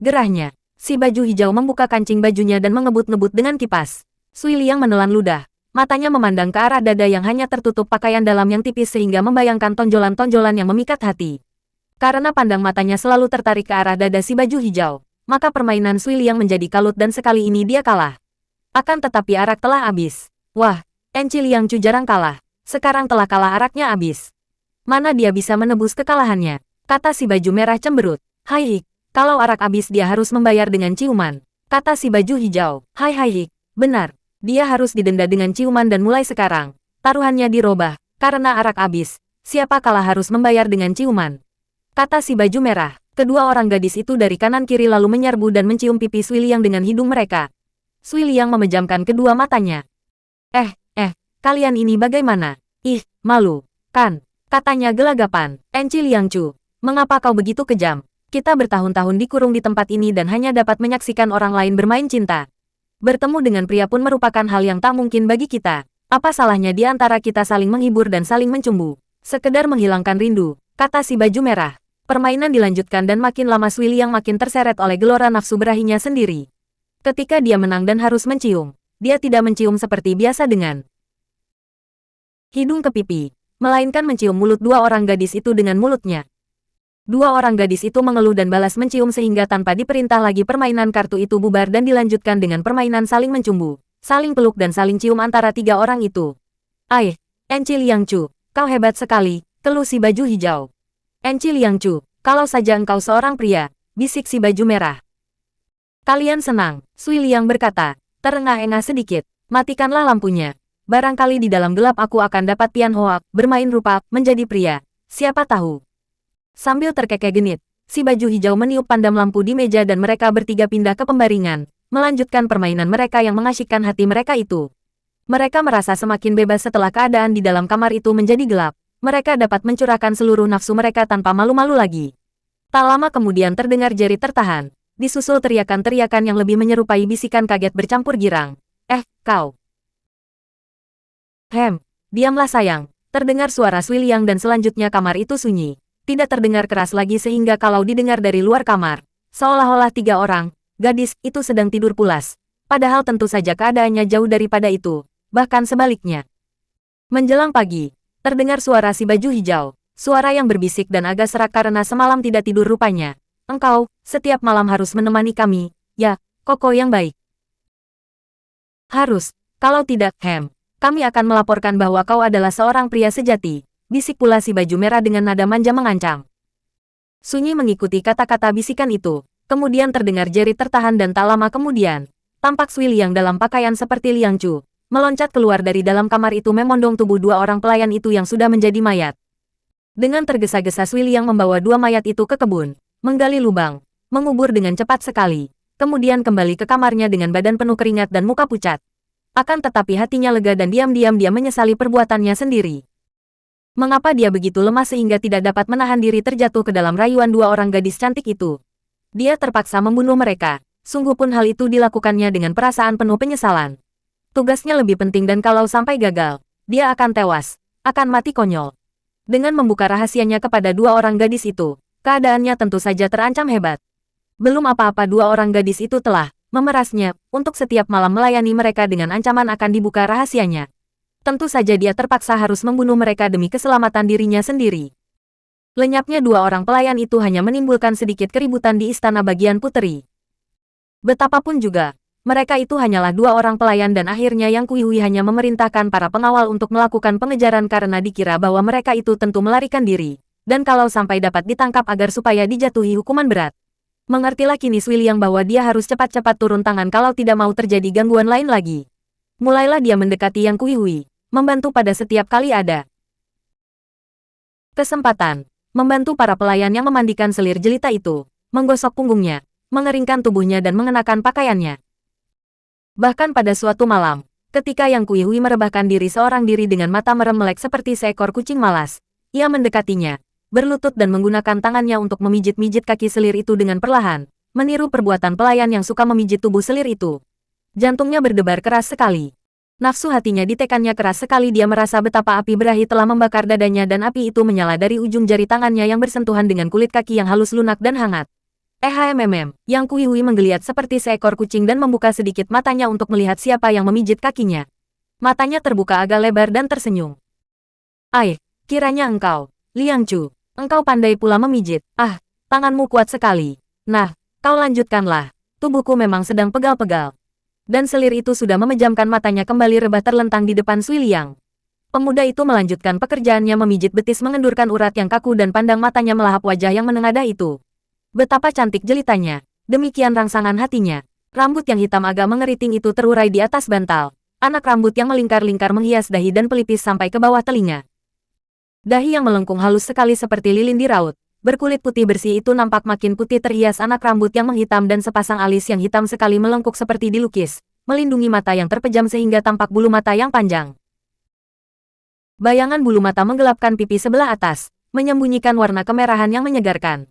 gerahnya. Si baju hijau membuka kancing bajunya dan mengebut-ngebut dengan kipas. Sui Liang menelan ludah, matanya memandang ke arah dada yang hanya tertutup pakaian dalam yang tipis sehingga membayangkan tonjolan-tonjolan yang memikat hati. Karena pandang matanya selalu tertarik ke arah dada si baju hijau, maka permainan Sui Liang menjadi kalut dan sekali ini dia kalah. Akan tetapi arak telah habis. Wah, Enci Liangcu jarang kalah. Sekarang telah kalah araknya habis. Mana dia bisa menebus kekalahannya? Kata si baju merah cemberut. Hai Hik, kalau arak habis dia harus membayar dengan ciuman. Kata si baju hijau. Hai Hik, benar. Dia harus didenda dengan ciuman dan mulai sekarang, taruhannya dirubah. Karena arak habis, siapa kalah harus membayar dengan ciuman. Kata si baju merah. Kedua orang gadis itu dari kanan kiri lalu menyerbu dan mencium pipi Sui Liang dengan hidung mereka. Sui Liang memejamkan kedua matanya. Kalian ini bagaimana? Malu, kan? Katanya gelagapan. Enci Liangcu, mengapa kau begitu kejam? Kita bertahun-tahun dikurung di tempat ini dan hanya dapat menyaksikan orang lain bermain cinta. Bertemu dengan pria pun merupakan hal yang tak mungkin bagi kita. Apa salahnya di antara kita saling menghibur dan saling mencumbu? Sekedar menghilangkan rindu, kata si baju merah. Permainan dilanjutkan dan makin lama Sui Liang makin terseret oleh gelora nafsu berahinya sendiri. Ketika dia menang dan harus mencium, dia tidak mencium seperti biasa dengan hidung ke pipi, melainkan mencium mulut dua orang gadis itu dengan mulutnya. Dua orang gadis itu mengeluh dan balas mencium sehingga tanpa diperintah lagi permainan kartu itu bubar dan dilanjutkan dengan permainan saling mencumbu, saling peluk dan saling cium antara tiga orang itu. Enci Liangcu, kau hebat sekali, keluh si baju hijau. Enci Liangcu, kalau saja engkau seorang pria, bisik si baju merah. Kalian senang, Sui Liang berkata, terengah-engah sedikit, matikanlah lampunya. Barangkali di dalam gelap aku akan dapat Pian Hoak, bermain rupa, menjadi pria. Siapa tahu. Sambil terkekeh genit, si baju hijau meniup pandam lampu di meja dan mereka bertiga pindah ke pembaringan, melanjutkan permainan mereka yang mengasyikkan hati mereka itu. Mereka merasa semakin bebas setelah keadaan di dalam kamar itu menjadi gelap. Mereka dapat mencurahkan seluruh nafsu mereka tanpa malu-malu lagi. Tak lama kemudian terdengar jeri tertahan, disusul teriakan-teriakan yang lebih menyerupai bisikan kaget bercampur girang. Kau. Diamlah sayang, terdengar suara Sui Liang dan selanjutnya kamar itu sunyi. Tidak terdengar keras lagi sehingga kalau didengar dari luar kamar, seolah-olah tiga orang gadis itu sedang tidur pulas. Padahal tentu saja keadaannya jauh daripada itu, bahkan sebaliknya. Menjelang pagi, terdengar suara si baju hijau, suara yang berbisik dan agak serak karena semalam tidak tidur rupanya. Engkau, setiap malam harus menemani kami, ya, Koko yang baik. Harus, Kalau tidak, kami akan melaporkan bahwa kau adalah seorang pria sejati, bisik pula si baju merah dengan nada manja mengancam. Sunyi mengikuti kata-kata bisikan itu, kemudian terdengar jerit tertahan dan tak lama kemudian, tampak Sui Liang dalam pakaian seperti Liang Chu, meloncat keluar dari dalam kamar itu memondong tubuh dua orang pelayan itu yang sudah menjadi mayat. Dengan tergesa-gesa Sui Liang membawa dua mayat itu ke kebun, menggali lubang, mengubur dengan cepat sekali, kemudian kembali ke kamarnya dengan badan penuh keringat dan muka pucat. Akan tetapi hatinya lega dan diam-diam dia menyesali perbuatannya sendiri. Mengapa dia begitu lemah sehingga tidak dapat menahan diri terjatuh ke dalam rayuan dua orang gadis cantik itu? Dia terpaksa membunuh mereka, sungguh pun hal itu dilakukannya dengan perasaan penuh penyesalan. Tugasnya lebih penting dan kalau sampai gagal, dia akan tewas, akan mati konyol. Dengan membuka rahasianya kepada dua orang gadis itu, keadaannya tentu saja terancam hebat. Belum apa-apa dua orang gadis itu telah memerasnya untuk setiap malam melayani mereka dengan ancaman akan dibuka rahasianya. Tentu saja dia terpaksa harus membunuh mereka demi keselamatan dirinya sendiri. Lenyapnya dua orang pelayan itu hanya menimbulkan sedikit keributan di istana bagian puteri. Betapapun juga, mereka itu hanyalah dua orang pelayan dan akhirnya Yang Kuihui hanya memerintahkan para pengawal untuk melakukan pengejaran karena dikira bahwa mereka itu tentu melarikan diri, dan kalau sampai dapat ditangkap agar supaya dijatuhi hukuman berat. Mengertilah kini Sui Liang bahwa dia harus cepat-cepat turun tangan kalau tidak mau terjadi gangguan lain lagi. Mulailah dia mendekati Yang Kuihui, membantu pada setiap kali ada kesempatan, membantu para pelayan yang memandikan selir jelita itu, menggosok punggungnya, mengeringkan tubuhnya dan mengenakan pakaiannya. Bahkan pada suatu malam, ketika Yang Kuihui merebahkan diri seorang diri dengan mata merem melek seperti seekor kucing malas, ia mendekatinya, berlutut dan menggunakan tangannya untuk memijit-mijit kaki selir itu dengan perlahan, meniru perbuatan pelayan yang suka memijit tubuh selir itu. Jantungnya berdebar keras sekali. Nafsu hatinya ditekannya keras sekali dia merasa betapa api berahi telah membakar dadanya dan api itu menyala dari ujung jari tangannya yang bersentuhan dengan kulit kaki yang halus lunak dan hangat. Yang Kuihui menggeliat seperti seekor kucing dan membuka sedikit matanya untuk melihat siapa yang memijit kakinya. Matanya terbuka agak lebar dan tersenyum. Kiranya engkau, Liang Chu, engkau pandai pula memijit. Tanganmu kuat sekali. Nah, kau lanjutkanlah, tubuhku memang sedang pegal-pegal. Dan selir itu sudah memejamkan matanya kembali rebah terlentang di depan Sui Liang. Pemuda itu melanjutkan pekerjaannya memijit betis mengendurkan urat yang kaku dan pandang matanya melahap wajah yang menengadah itu. Betapa cantik jelitanya, demikian rangsangan hatinya. Rambut yang hitam agak mengeriting itu terurai di atas bantal. Anak rambut yang melingkar-lingkar menghias dahi dan pelipis sampai ke bawah telinga. Dahi yang melengkung halus sekali seperti lilin di raut. Berkulit putih bersih itu nampak makin putih terhias anak rambut yang menghitam dan sepasang alis yang hitam sekali melengkung seperti dilukis, melindungi mata yang terpejam sehingga tampak bulu mata yang panjang. Bayangan bulu mata menggelapkan pipi sebelah atas, menyembunyikan warna kemerahan yang menyegarkan.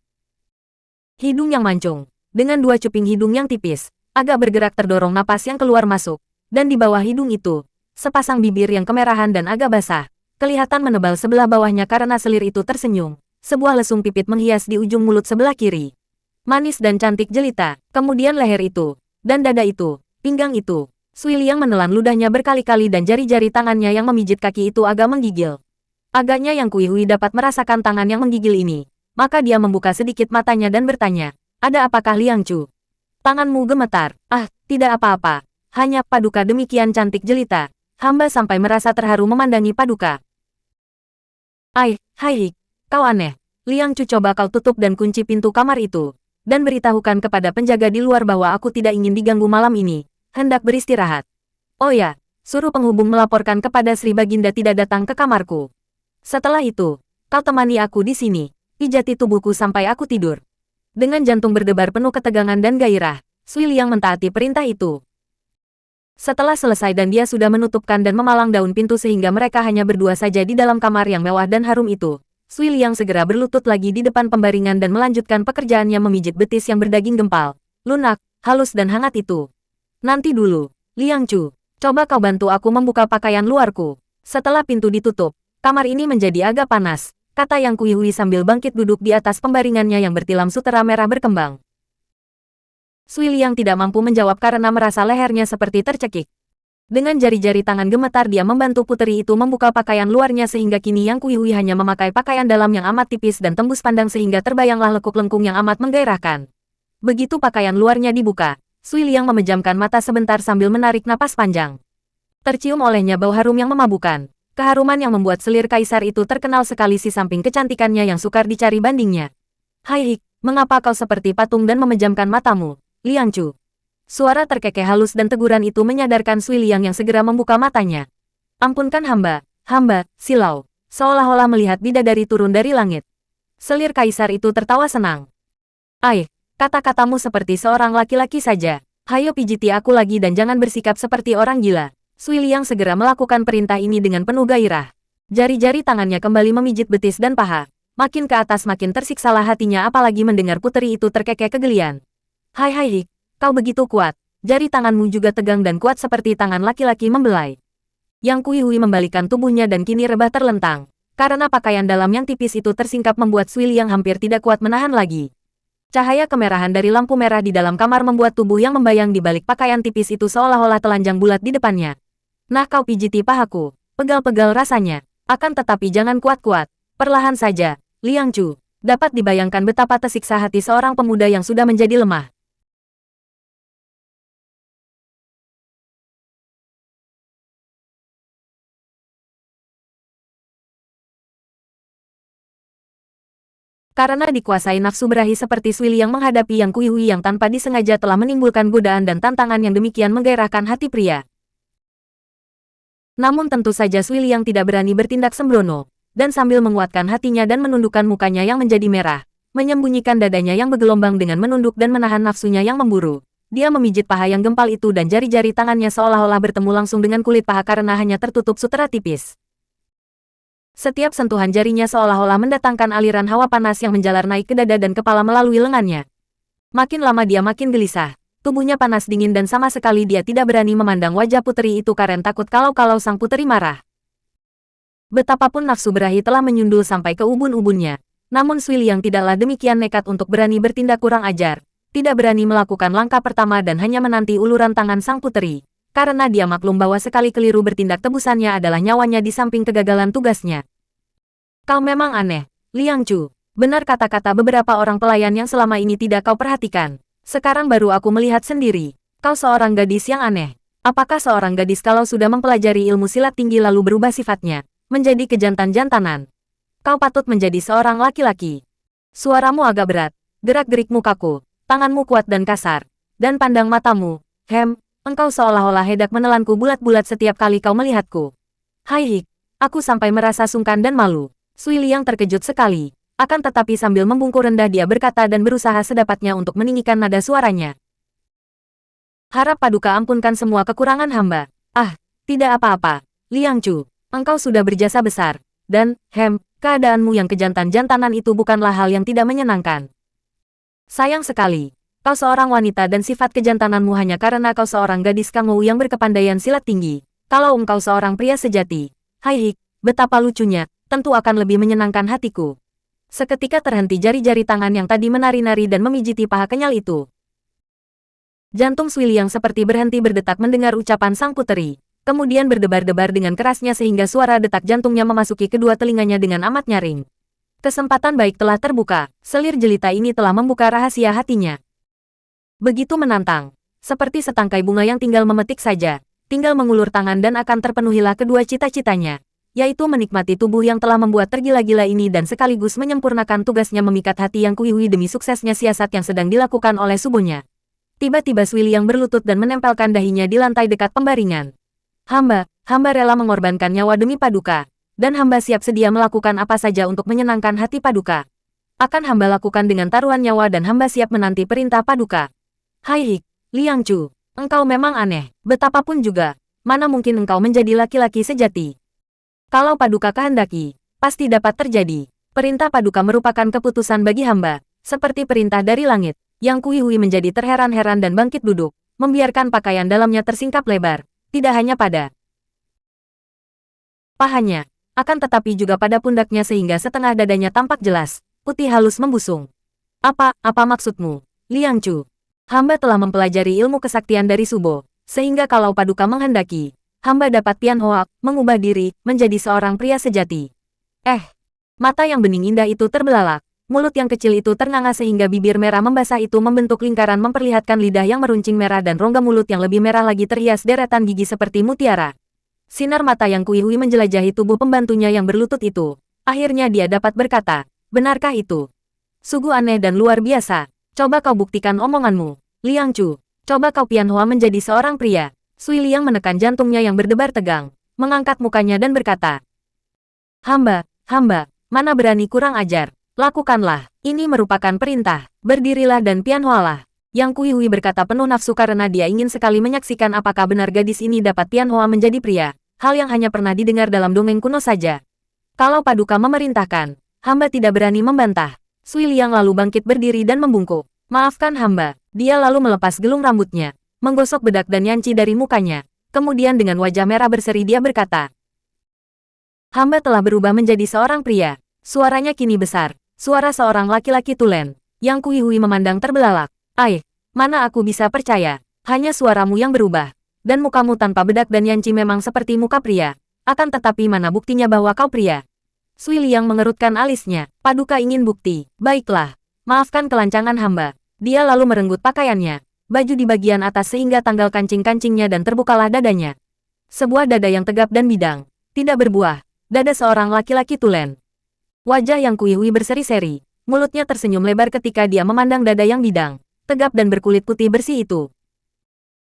Hidung yang mancung, dengan dua cuping hidung yang tipis, agak bergerak terdorong napas yang keluar masuk, dan di bawah hidung itu, sepasang bibir yang kemerahan dan agak basah, kelihatan menebal sebelah bawahnya karena selir itu tersenyum. Sebuah lesung pipit menghias di ujung mulut sebelah kiri. Manis dan cantik jelita, kemudian leher itu, dan dada itu, pinggang itu. Sui Liang menelan ludahnya berkali-kali dan jari-jari tangannya yang memijit kaki itu agak menggigil. Agaknya Yang Kuihui dapat merasakan tangan yang menggigil ini, maka dia membuka sedikit matanya dan bertanya, "Ada apakah Liang Chu?" Tanganmu gemetar. Tidak apa-apa. Hanya Paduka demikian cantik jelita. Hamba sampai merasa terharu memandangi Paduka. Hai, kau aneh. Liang Chu, coba kau tutup dan kunci pintu kamar itu. Dan beritahukan kepada penjaga di luar bahwa aku tidak ingin diganggu malam ini. Hendak beristirahat. Oh ya, suruh penghubung melaporkan kepada Sri Baginda tidak datang ke kamarku. Setelah itu, kau temani aku di sini. Pijati tubuhku sampai aku tidur. Dengan jantung berdebar penuh ketegangan dan gairah, Sui Liang mentaati perintah itu. Setelah selesai dan dia sudah menutupkan dan memalang daun pintu sehingga mereka hanya berdua saja di dalam kamar yang mewah dan harum itu. Sui Liang segera berlutut lagi di depan pembaringan dan melanjutkan pekerjaannya memijit betis yang berdaging gempal, lunak, halus dan hangat itu. Nanti dulu, Liang Chu, coba kau bantu aku membuka pakaian luarku. Setelah pintu ditutup, kamar ini menjadi agak panas, kata Yang Kuihui sambil bangkit duduk di atas pembaringannya yang bertilam sutera merah berkembang. Sui Liang tidak mampu menjawab karena merasa lehernya seperti tercekik. Dengan jari-jari tangan gemetar dia membantu puteri itu membuka pakaian luarnya sehingga kini Yang Kuihui hanya memakai pakaian dalam yang amat tipis dan tembus pandang sehingga terbayanglah lekuk lengkung yang amat menggairahkan. Begitu pakaian luarnya dibuka, Sui Liang memejamkan mata sebentar sambil menarik napas panjang. Tercium olehnya bau harum yang memabukkan. Keharuman yang membuat selir kaisar itu terkenal sekali si samping kecantikannya yang sukar dicari bandingnya. Hai Hik, mengapa kau seperti patung dan memejamkan matamu, Liang Chu? Suara terkekeh halus dan teguran itu menyadarkan Sui Liang yang segera membuka matanya. Ampunkan hamba, silau. Seolah-olah melihat bidadari turun dari langit. Selir kaisar itu tertawa senang. Kata-katamu seperti seorang laki-laki saja. Hayo pijiti aku lagi dan jangan bersikap seperti orang gila. Sui Liang segera melakukan perintah ini dengan penuh gairah. Jari-jari tangannya kembali memijit betis dan paha. Makin ke atas makin tersiksalah hatinya apalagi mendengar puteri itu terkekeh kegelian. Hai Hik, kau begitu kuat. Jari tanganmu juga tegang dan kuat seperti tangan laki-laki membelai. Yang Kui membalikkan tubuhnya dan kini rebah terlentang. Karena pakaian dalam yang tipis itu tersingkap membuat Sui Liang hampir tidak kuat menahan lagi. Cahaya kemerahan dari lampu merah di dalam kamar membuat tubuh yang membayang di balik pakaian tipis itu seolah-olah telanjang bulat di depannya. Nah kau pijiti pahaku, pegal-pegal rasanya. Akan tetapi jangan kuat-kuat. Perlahan saja, Liang Chu. Dapat dibayangkan betapa tersiksa hati seorang pemuda yang sudah menjadi lemah. Karena dikuasai nafsu berahi seperti Sui Liang menghadapi Yang Kui yang tanpa disengaja telah menimbulkan godaan dan tantangan yang demikian menggairahkan hati pria. Namun tentu saja Sui Liang tidak berani bertindak sembrono, dan sambil menguatkan hatinya dan menundukkan mukanya yang menjadi merah, menyembunyikan dadanya yang bergelombang dengan menunduk dan menahan nafsunya yang memburu. Dia memijit paha yang gempal itu dan jari-jari tangannya seolah-olah bertemu langsung dengan kulit paha karena hanya tertutup sutera tipis. Setiap sentuhan jarinya seolah-olah mendatangkan aliran hawa panas yang menjalar naik ke dada dan kepala melalui lengannya. Makin lama dia makin gelisah. Tubuhnya panas dingin dan sama sekali dia tidak berani memandang wajah puteri itu karena takut kalau sang puteri marah. Betapapun nafsu berahi telah menyundul sampai ke ubun-ubunnya. Namun Sui Liang tidaklah demikian nekat untuk berani bertindak kurang ajar. Tidak berani melakukan langkah pertama dan hanya menanti uluran tangan sang puteri. Karena dia maklum bahwa sekali keliru bertindak tebusannya adalah nyawanya di samping kegagalan tugasnya. Kau memang aneh, Liang Chu. Benar kata-kata beberapa orang pelayan yang selama ini tidak kau perhatikan. Sekarang baru aku melihat sendiri. Kau seorang gadis yang aneh. Apakah seorang gadis kalau sudah mempelajari ilmu silat tinggi lalu berubah sifatnya, menjadi kejantan-jantanan? Kau patut menjadi seorang laki-laki. Suaramu agak berat, gerak-gerik mukaku, tanganmu kuat dan kasar, dan pandang matamu. Engkau seolah-olah hendak menelanku bulat-bulat setiap kali kau melihatku. Hai Hik, aku sampai merasa sungkan dan malu. Sui Liang terkejut sekali. Akan tetapi sambil membungkuk rendah dia berkata dan berusaha sedapatnya untuk meninggikan nada suaranya. Harap Paduka ampunkan semua kekurangan hamba. Tidak apa-apa, Liang Chu. Engkau sudah berjasa besar. Dan, keadaanmu yang kejantan-jantanan itu bukanlah hal yang tidak menyenangkan. Sayang sekali. Kau seorang wanita dan sifat kejantananmu hanya karena kau seorang gadis Kangou yang berkepandaian silat tinggi. Kalau engkau seorang pria sejati, Hai Hik, betapa lucunya, tentu akan lebih menyenangkan hatiku. Seketika terhenti jari-jari tangan yang tadi menari-nari dan memijiti paha kenyal itu. Jantung Sui Liang seperti berhenti berdetak mendengar ucapan sang puteri. Kemudian berdebar-debar dengan kerasnya sehingga suara detak jantungnya memasuki kedua telinganya dengan amat nyaring. Kesempatan baik telah terbuka, selir jelita ini telah membuka rahasia hatinya. Begitu menantang, seperti setangkai bunga yang tinggal memetik saja, tinggal mengulur tangan dan akan terpenuhilah kedua cita-citanya, yaitu menikmati tubuh yang telah membuat tergila-gila ini dan sekaligus menyempurnakan tugasnya memikat hati Yang Kui demi suksesnya siasat yang sedang dilakukan oleh subuhnya. Tiba-tiba Sui Liang berlutut dan menempelkan dahinya di lantai dekat pembaringan. Hamba rela mengorbankan nyawa demi Paduka, dan hamba siap sedia melakukan apa saja untuk menyenangkan hati Paduka. Akan hamba lakukan dengan taruhan nyawa dan hamba siap menanti perintah Paduka. Hai Hik, Liang Chu, engkau memang aneh, betapapun juga, mana mungkin engkau menjadi laki-laki sejati. Kalau Paduka kehendaki, pasti dapat terjadi. Perintah Paduka merupakan keputusan bagi hamba, seperti perintah dari langit. Yang Kui menjadi terheran-heran dan bangkit duduk, membiarkan pakaian dalamnya tersingkap lebar, tidak hanya pada pahanya, akan tetapi juga pada pundaknya sehingga setengah dadanya tampak jelas, putih halus membusung. Apa maksudmu, Liang Chu? Hamba telah mempelajari ilmu kesaktian dari Subo, sehingga kalau Paduka menghendaki, hamba dapat Tian Hoak mengubah diri menjadi seorang pria sejati. Mata yang bening indah itu terbelalak, mulut yang kecil itu ternganga sehingga bibir merah membasah itu membentuk lingkaran memperlihatkan lidah yang meruncing merah dan rongga mulut yang lebih merah lagi terhias deretan gigi seperti mutiara. Sinar mata yang Kui Hui menjelajahi tubuh pembantunya yang berlutut itu. Akhirnya dia dapat berkata, benarkah itu? Sungguh aneh dan luar biasa. Coba kau buktikan omonganmu. Liang Chu, coba kau Pianhua menjadi seorang pria. Sui Liang menekan jantungnya yang berdebar tegang, mengangkat mukanya dan berkata, hamba, mana berani kurang ajar. Lakukanlah, ini merupakan perintah. Berdirilah dan Pianhualah. Yang Kui Hui berkata penuh nafsu karena dia ingin sekali menyaksikan apakah benar gadis ini dapat Pianhua menjadi pria. Hal yang hanya pernah didengar dalam dongeng kuno saja. Kalau Paduka memerintahkan, hamba tidak berani membantah. Sui Liang lalu bangkit berdiri dan membungkuk. Maafkan hamba. Dia lalu melepas gelung rambutnya, menggosok bedak dan yanci dari mukanya. Kemudian dengan wajah merah berseri dia berkata, hamba telah berubah menjadi seorang pria. Suaranya kini besar. Suara seorang laki-laki tulen. Yang Kui Hui memandang terbelalak. Mana aku bisa percaya. Hanya suaramu yang berubah. Dan mukamu tanpa bedak dan yanci memang seperti muka pria. Akan tetapi mana buktinya bahwa kau pria? Sui Liang mengerutkan alisnya. Paduka ingin bukti. Baiklah. Maafkan kelancangan hamba. Dia lalu merenggut pakaiannya. Baju di bagian atas sehingga tanggal kancing-kancingnya dan terbukalah dadanya. Sebuah dada yang tegap dan bidang. Tidak berbuah. Dada seorang laki-laki tulen. Wajah yang Kui Hui berseri-seri. Mulutnya tersenyum lebar ketika dia memandang dada yang bidang, tegap dan berkulit putih bersih itu.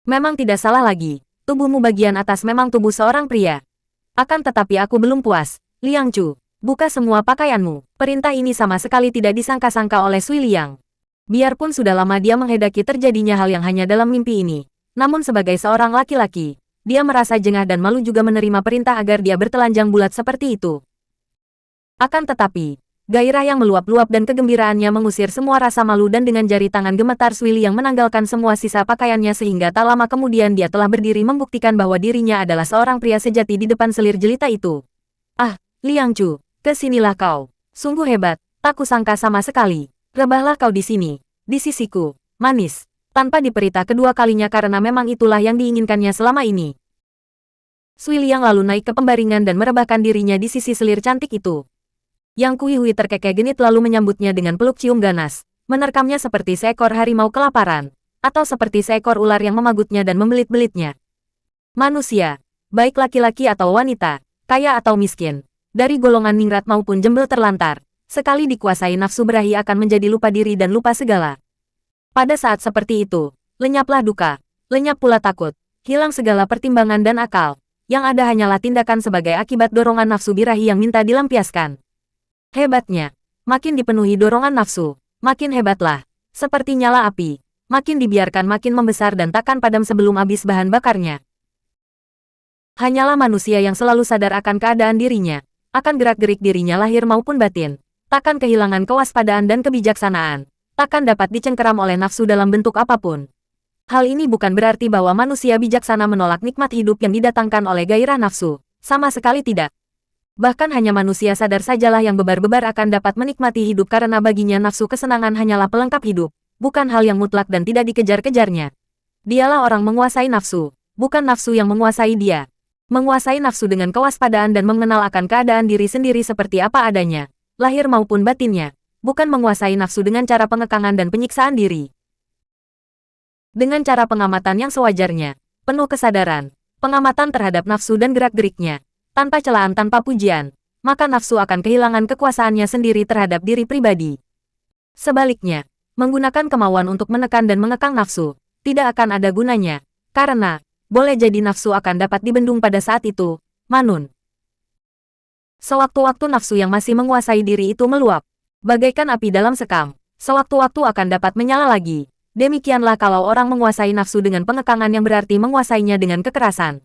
Memang tidak salah lagi. Tubuhmu bagian atas memang tubuh seorang pria. Akan tetapi aku belum puas. Liang Chu, buka semua pakaianmu. Perintah ini sama sekali tidak disangka-sangka oleh Sui Liang. Biarpun sudah lama dia menghedaki terjadinya hal yang hanya dalam mimpi ini. Namun sebagai seorang laki-laki, dia merasa jengah dan malu juga menerima perintah agar dia bertelanjang bulat seperti itu. Akan tetapi, gairah yang meluap-luap dan kegembiraannya mengusir semua rasa malu dan dengan jari tangan gemetar Sui Liang menanggalkan semua sisa pakaiannya sehingga tak lama kemudian dia telah berdiri membuktikan bahwa dirinya adalah seorang pria sejati di depan selir jelita itu. Ah, Liang Chu, kesinilah kau. Sungguh hebat, tak kusangka sama sekali. Rebahlah kau di sini, di sisiku, manis. Tanpa diperintah kedua kalinya karena memang itulah yang diinginkannya selama ini. Sui Liang lalu naik ke pembaringan dan merebahkan dirinya di sisi selir cantik itu. Yang Kui Hui terkekeh genit lalu menyambutnya dengan peluk cium ganas, menerkamnya seperti seekor harimau kelaparan, atau seperti seekor ular yang memagutnya dan membelit-belitnya. Manusia, baik laki-laki atau wanita, kaya atau miskin, dari golongan ningrat maupun jembel terlantar, sekali dikuasai nafsu berahi akan menjadi lupa diri dan lupa segala. Pada saat seperti itu, lenyaplah duka, lenyap pula takut, hilang segala pertimbangan dan akal, yang ada hanyalah tindakan sebagai akibat dorongan nafsu birahi yang minta dilampiaskan. Hebatnya, makin dipenuhi dorongan nafsu, makin hebatlah. Seperti nyala api, makin dibiarkan makin membesar dan takkan padam sebelum habis bahan bakarnya. Hanyalah manusia yang selalu sadar akan keadaan dirinya, akan gerak-gerik dirinya lahir maupun batin, takkan kehilangan kewaspadaan dan kebijaksanaan, takkan dapat dicengkeram oleh nafsu dalam bentuk apapun. Hal ini bukan berarti bahwa manusia bijaksana menolak nikmat hidup yang didatangkan oleh gairah nafsu, sama sekali tidak. Bahkan hanya manusia sadar sajalah yang bebar-bebar akan dapat menikmati hidup karena baginya nafsu kesenangan hanyalah pelengkap hidup, bukan hal yang mutlak dan tidak dikejar-kejarnya. Dialah orang menguasai nafsu, bukan nafsu yang menguasai dia. Menguasai nafsu dengan kewaspadaan dan mengenal akan keadaan diri sendiri seperti apa adanya, lahir maupun batinnya, bukan menguasai nafsu dengan cara pengekangan dan penyiksaan diri. Dengan cara pengamatan yang sewajarnya, penuh kesadaran, pengamatan terhadap nafsu dan gerak-geriknya, tanpa celaan tanpa pujian, maka nafsu akan kehilangan kekuasaannya sendiri terhadap diri pribadi. Sebaliknya, menggunakan kemauan untuk menekan dan mengekang nafsu, tidak akan ada gunanya, karena, boleh jadi nafsu akan dapat dibendung pada saat itu, Manun. Sewaktu-waktu nafsu yang masih menguasai diri itu meluap, bagaikan api dalam sekam, sewaktu-waktu akan dapat menyala lagi. Demikianlah kalau orang menguasai nafsu dengan pengekangan yang berarti menguasainya dengan kekerasan.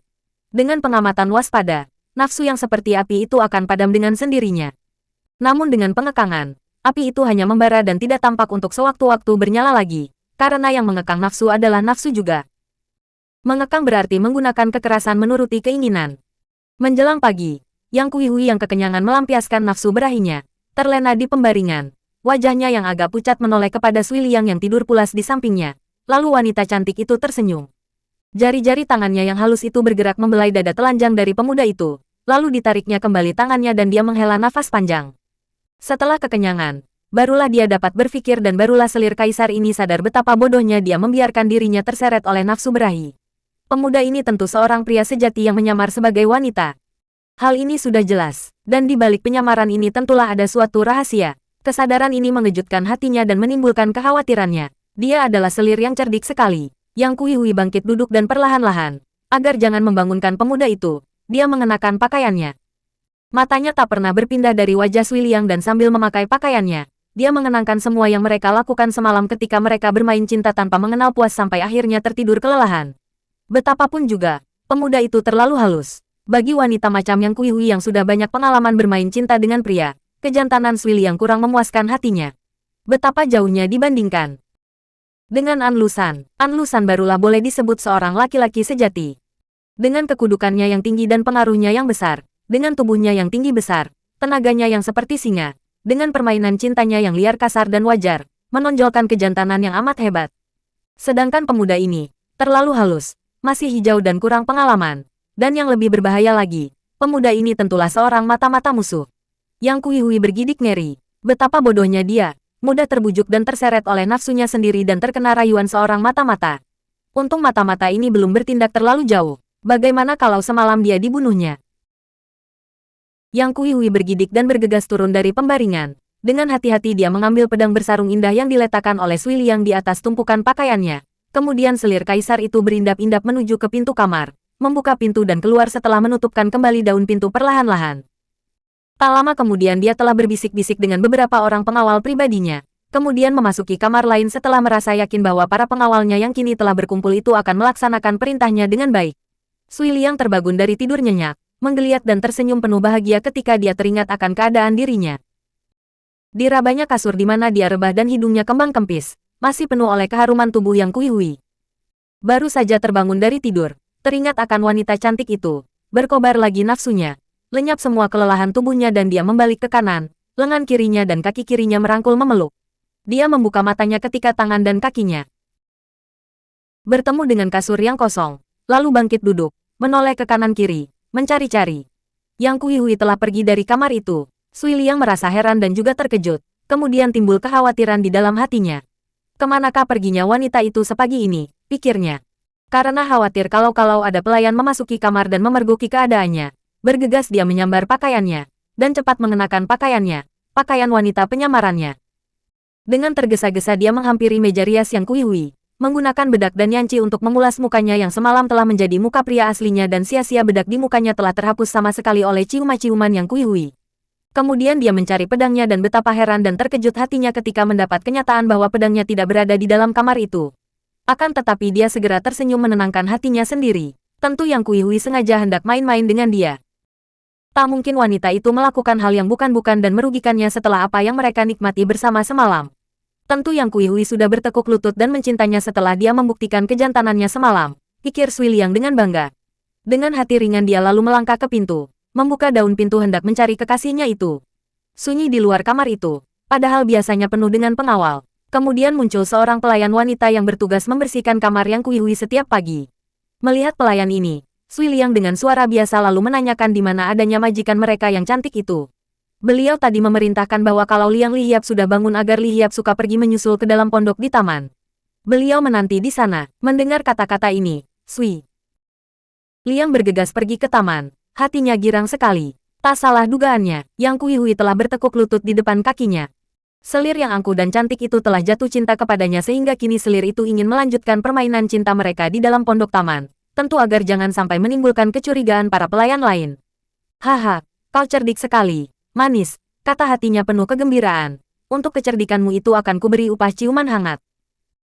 Dengan pengamatan waspada, nafsu yang seperti api itu akan padam dengan sendirinya. Namun dengan pengekangan, api itu hanya membara dan tidak tampak untuk sewaktu-waktu bernyala lagi, karena yang mengekang nafsu adalah nafsu juga. Mengekang berarti menggunakan kekerasan menuruti keinginan. Menjelang pagi, Yang Kui Hui yang kekenyangan melampiaskan nafsu berahinya, terlena di pembaringan. Wajahnya yang agak pucat menoleh kepada Sui Liang yang tidur pulas di sampingnya. Lalu wanita cantik itu tersenyum. Jari-jari tangannya yang halus itu bergerak membelai dada telanjang dari pemuda itu. Lalu ditariknya kembali tangannya dan dia menghela nafas panjang. Setelah kekenyangan, barulah dia dapat berpikir dan barulah selir kaisar ini sadar betapa bodohnya dia membiarkan dirinya terseret oleh nafsu berahi. Pemuda ini tentu seorang pria sejati yang menyamar sebagai wanita. Hal ini sudah jelas, dan di balik penyamaran ini tentulah ada suatu rahasia. Kesadaran ini mengejutkan hatinya dan menimbulkan kekhawatirannya. Dia adalah selir yang cerdik sekali. Yang Kui Hui bangkit duduk dan perlahan-lahan, agar jangan membangunkan pemuda itu, dia mengenakan pakaiannya. Matanya tak pernah berpindah dari wajah Sui Liang dan sambil memakai pakaiannya, dia mengenangkan semua yang mereka lakukan semalam ketika mereka bermain cinta tanpa mengenal puas sampai akhirnya tertidur kelelahan. Betapapun juga, pemuda itu terlalu halus. Bagi wanita macam Yang Kui Hui yang sudah banyak pengalaman bermain cinta dengan pria, kejantanan Sui Liang kurang memuaskan hatinya. Betapa jauhnya dibandingkan dengan An Lusan barulah boleh disebut seorang laki-laki sejati. Dengan kekudukannya yang tinggi dan pengaruhnya yang besar, dengan tubuhnya yang tinggi besar, tenaganya yang seperti singa, dengan permainan cintanya yang liar kasar dan wajar, menonjolkan kejantanan yang amat hebat. Sedangkan pemuda ini, terlalu halus, masih hijau dan kurang pengalaman. Dan yang lebih berbahaya lagi, pemuda ini tentulah seorang mata-mata musuh. Yang Kui Hui bergidik ngeri. Betapa bodohnya dia, mudah terbujuk dan terseret oleh nafsunya sendiri dan terkena rayuan seorang mata-mata. Untung mata-mata ini belum bertindak terlalu jauh. Bagaimana kalau semalam dia dibunuhnya? Yang Kui Hui bergidik dan bergegas turun dari pembaringan. Dengan hati-hati dia mengambil pedang bersarung indah yang diletakkan oleh Sui Liang di atas tumpukan pakaiannya. Kemudian selir kaisar itu berindap-indap menuju ke pintu kamar, membuka pintu dan keluar setelah menutupkan kembali daun pintu perlahan-lahan. Tak lama kemudian dia telah berbisik-bisik dengan beberapa orang pengawal pribadinya, kemudian memasuki kamar lain setelah merasa yakin bahwa para pengawalnya yang kini telah berkumpul itu akan melaksanakan perintahnya dengan baik. Sui Liang terbangun dari tidur nyenyak, menggeliat dan tersenyum penuh bahagia ketika dia teringat akan keadaan dirinya. Dirabanya kasur di mana dia rebah dan hidungnya kembang kempis, masih penuh oleh keharuman tubuh Yang Kui Hui. Baru saja terbangun dari tidur, teringat akan wanita cantik itu, berkobar lagi nafsunya, lenyap semua kelelahan tubuhnya dan dia membalik ke kanan, lengan kirinya dan kaki kirinya merangkul memeluk. Dia membuka matanya ketika tangan dan kakinya bertemu dengan kasur yang kosong, lalu bangkit duduk, menoleh ke kanan kiri, mencari-cari. Yang Kui Hui telah pergi dari kamar itu. Sui Liang merasa heran dan juga terkejut, kemudian timbul kekhawatiran di dalam hatinya. Kemanakah perginya wanita itu sepagi ini, pikirnya. Karena khawatir kalau ada pelayan memasuki kamar dan memergoki keadaannya, bergegas dia menyambar pakaiannya, dan cepat mengenakan pakaiannya, pakaian wanita penyamarannya. Dengan tergesa-gesa dia menghampiri meja rias Yang Kui Hui, menggunakan bedak dan yanci untuk mengulas mukanya yang semalam telah menjadi muka pria aslinya dan sia-sia bedak di mukanya telah terhapus sama sekali oleh ciuman-ciuman Yang Kui Hui. Kemudian dia mencari pedangnya dan betapa heran dan terkejut hatinya ketika mendapat kenyataan bahwa pedangnya tidak berada di dalam kamar itu. Akan tetapi dia segera tersenyum menenangkan hatinya sendiri. Tentu Yang Kui Hui sengaja hendak main-main dengan dia. Tak mungkin wanita itu melakukan hal yang bukan-bukan dan merugikannya setelah apa yang mereka nikmati bersama semalam. Tentu Yang Kui Hui sudah bertekuk lutut dan mencintanya setelah dia membuktikan kejantanannya semalam, pikir Sui Liang dengan bangga. Dengan hati ringan dia lalu melangkah ke pintu, membuka daun pintu hendak mencari kekasihnya itu. Sunyi di luar kamar itu, padahal biasanya penuh dengan pengawal. Kemudian muncul seorang pelayan wanita yang bertugas membersihkan kamar Yang Kui Hui setiap pagi. Melihat pelayan ini, Sui Liang dengan suara biasa lalu menanyakan di mana adanya majikan mereka yang cantik itu. Beliau tadi memerintahkan bahwa kalau Liang Lihiap sudah bangun agar Lihiap suka pergi menyusul ke dalam pondok di taman. Beliau menanti di sana. Mendengar kata-kata ini, Sui Liang bergegas pergi ke taman. Hatinya girang sekali. Tak salah dugaannya, Yang Kui Hui telah bertekuk lutut di depan kakinya. Selir yang angkuh dan cantik itu telah jatuh cinta kepadanya sehingga kini selir itu ingin melanjutkan permainan cinta mereka di dalam pondok taman. Tentu agar jangan sampai menimbulkan kecurigaan para pelayan lain. Haha, kau cerdik sekali, manis, kata hatinya penuh kegembiraan. Untuk kecerdikanmu itu akan kuberi upah ciuman hangat.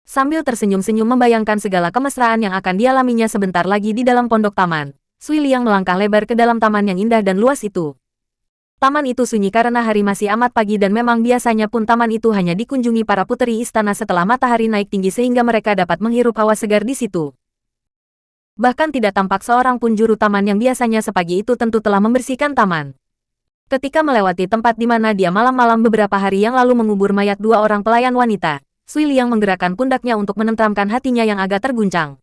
Sambil tersenyum-senyum membayangkan segala kemesraan yang akan dialaminya sebentar lagi di dalam pondok taman, Sui Liang melangkah lebar ke dalam taman yang indah dan luas itu. Taman itu sunyi karena hari masih amat pagi dan memang biasanya pun taman itu hanya dikunjungi para puteri istana setelah matahari naik tinggi sehingga mereka dapat menghirup hawa segar di situ. Bahkan tidak tampak seorang pun juru taman yang biasanya sepagi itu tentu telah membersihkan taman. Ketika melewati tempat di mana dia malam-malam beberapa hari yang lalu mengubur mayat dua orang pelayan wanita, Sui Liang menggerakkan pundaknya untuk menenteramkan hatinya yang agak terguncang.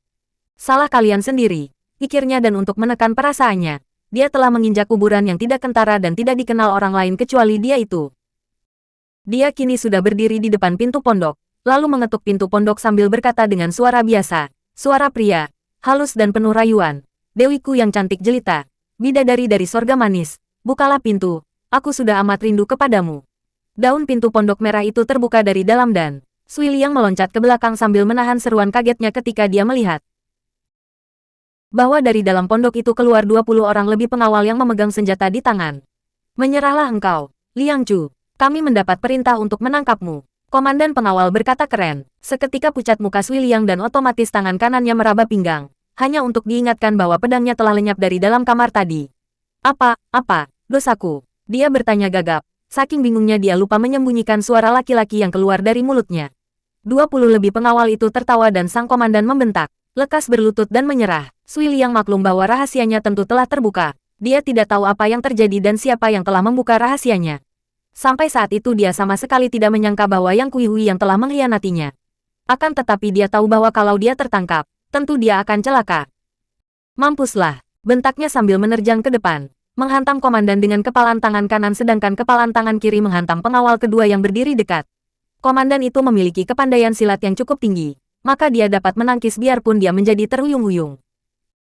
Salah kalian sendiri, pikirnya dan untuk menekan perasaannya. Dia telah menginjak kuburan yang tidak kentara dan tidak dikenal orang lain kecuali dia itu. Dia kini sudah berdiri di depan pintu pondok, lalu mengetuk pintu pondok sambil berkata dengan suara biasa, suara pria, halus dan penuh rayuan. Dewiku yang cantik jelita, bidadari dari sorga manis, bukalah pintu, aku sudah amat rindu kepadamu. Daun pintu pondok merah itu terbuka dari dalam dan Sui Liang meloncat ke belakang sambil menahan seruan kagetnya ketika dia melihat bahwa dari dalam pondok itu keluar 20 orang lebih pengawal yang memegang senjata di tangan. Menyerahlah engkau, Liang Chu. Kami mendapat perintah untuk menangkapmu. Komandan pengawal berkata keren. Seketika pucat muka Sui Liang dan otomatis tangan kanannya meraba pinggang. Hanya untuk diingatkan bahwa pedangnya telah lenyap dari dalam kamar tadi. Apa, dosaku? Dia bertanya gagap. Saking bingungnya dia lupa menyembunyikan suara laki-laki yang keluar dari mulutnya. 20 lebih pengawal itu tertawa dan sang komandan membentak. Lekas berlutut dan menyerah. Sui Liang maklum bahwa rahasianya tentu telah terbuka. Dia tidak tahu apa yang terjadi dan siapa yang telah membuka rahasianya. Sampai saat itu dia sama sekali tidak menyangka bahwa Yang Kuihui yang telah mengkhianatinya. Akan tetapi dia tahu bahwa kalau dia tertangkap, tentu dia akan celaka. Mampuslah, bentaknya sambil menerjang ke depan. Menghantam komandan dengan kepalan tangan kanan sedangkan kepalan tangan kiri menghantam pengawal kedua yang berdiri dekat. Komandan itu memiliki kepandaian silat yang cukup tinggi, maka dia dapat menangkis biarpun dia menjadi terhuyung-huyung.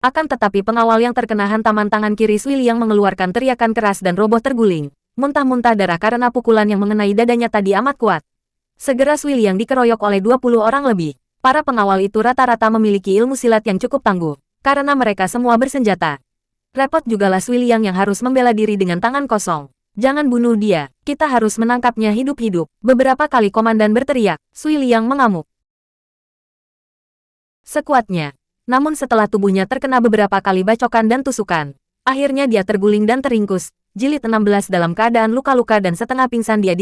Akan tetapi pengawal yang terkena hantaman tangan kiri Sui Liang mengeluarkan teriakan keras dan roboh terguling, muntah-muntah darah karena pukulan yang mengenai dadanya tadi amat kuat. Segera Sui Liang dikeroyok oleh 20 orang lebih. Para pengawal itu rata-rata memiliki ilmu silat yang cukup tangguh, karena mereka semua bersenjata. Repot jugalah Sui Liang yang harus membela diri dengan tangan kosong. Jangan bunuh dia, kita harus menangkapnya hidup-hidup. Beberapa kali komandan berteriak, Sui Liang mengamuk sekuatnya. Namun setelah tubuhnya terkena beberapa kali bacokan dan tusukan, akhirnya dia terguling dan teringkus, jilid 16 dalam keadaan luka-luka dan setengah pingsan dia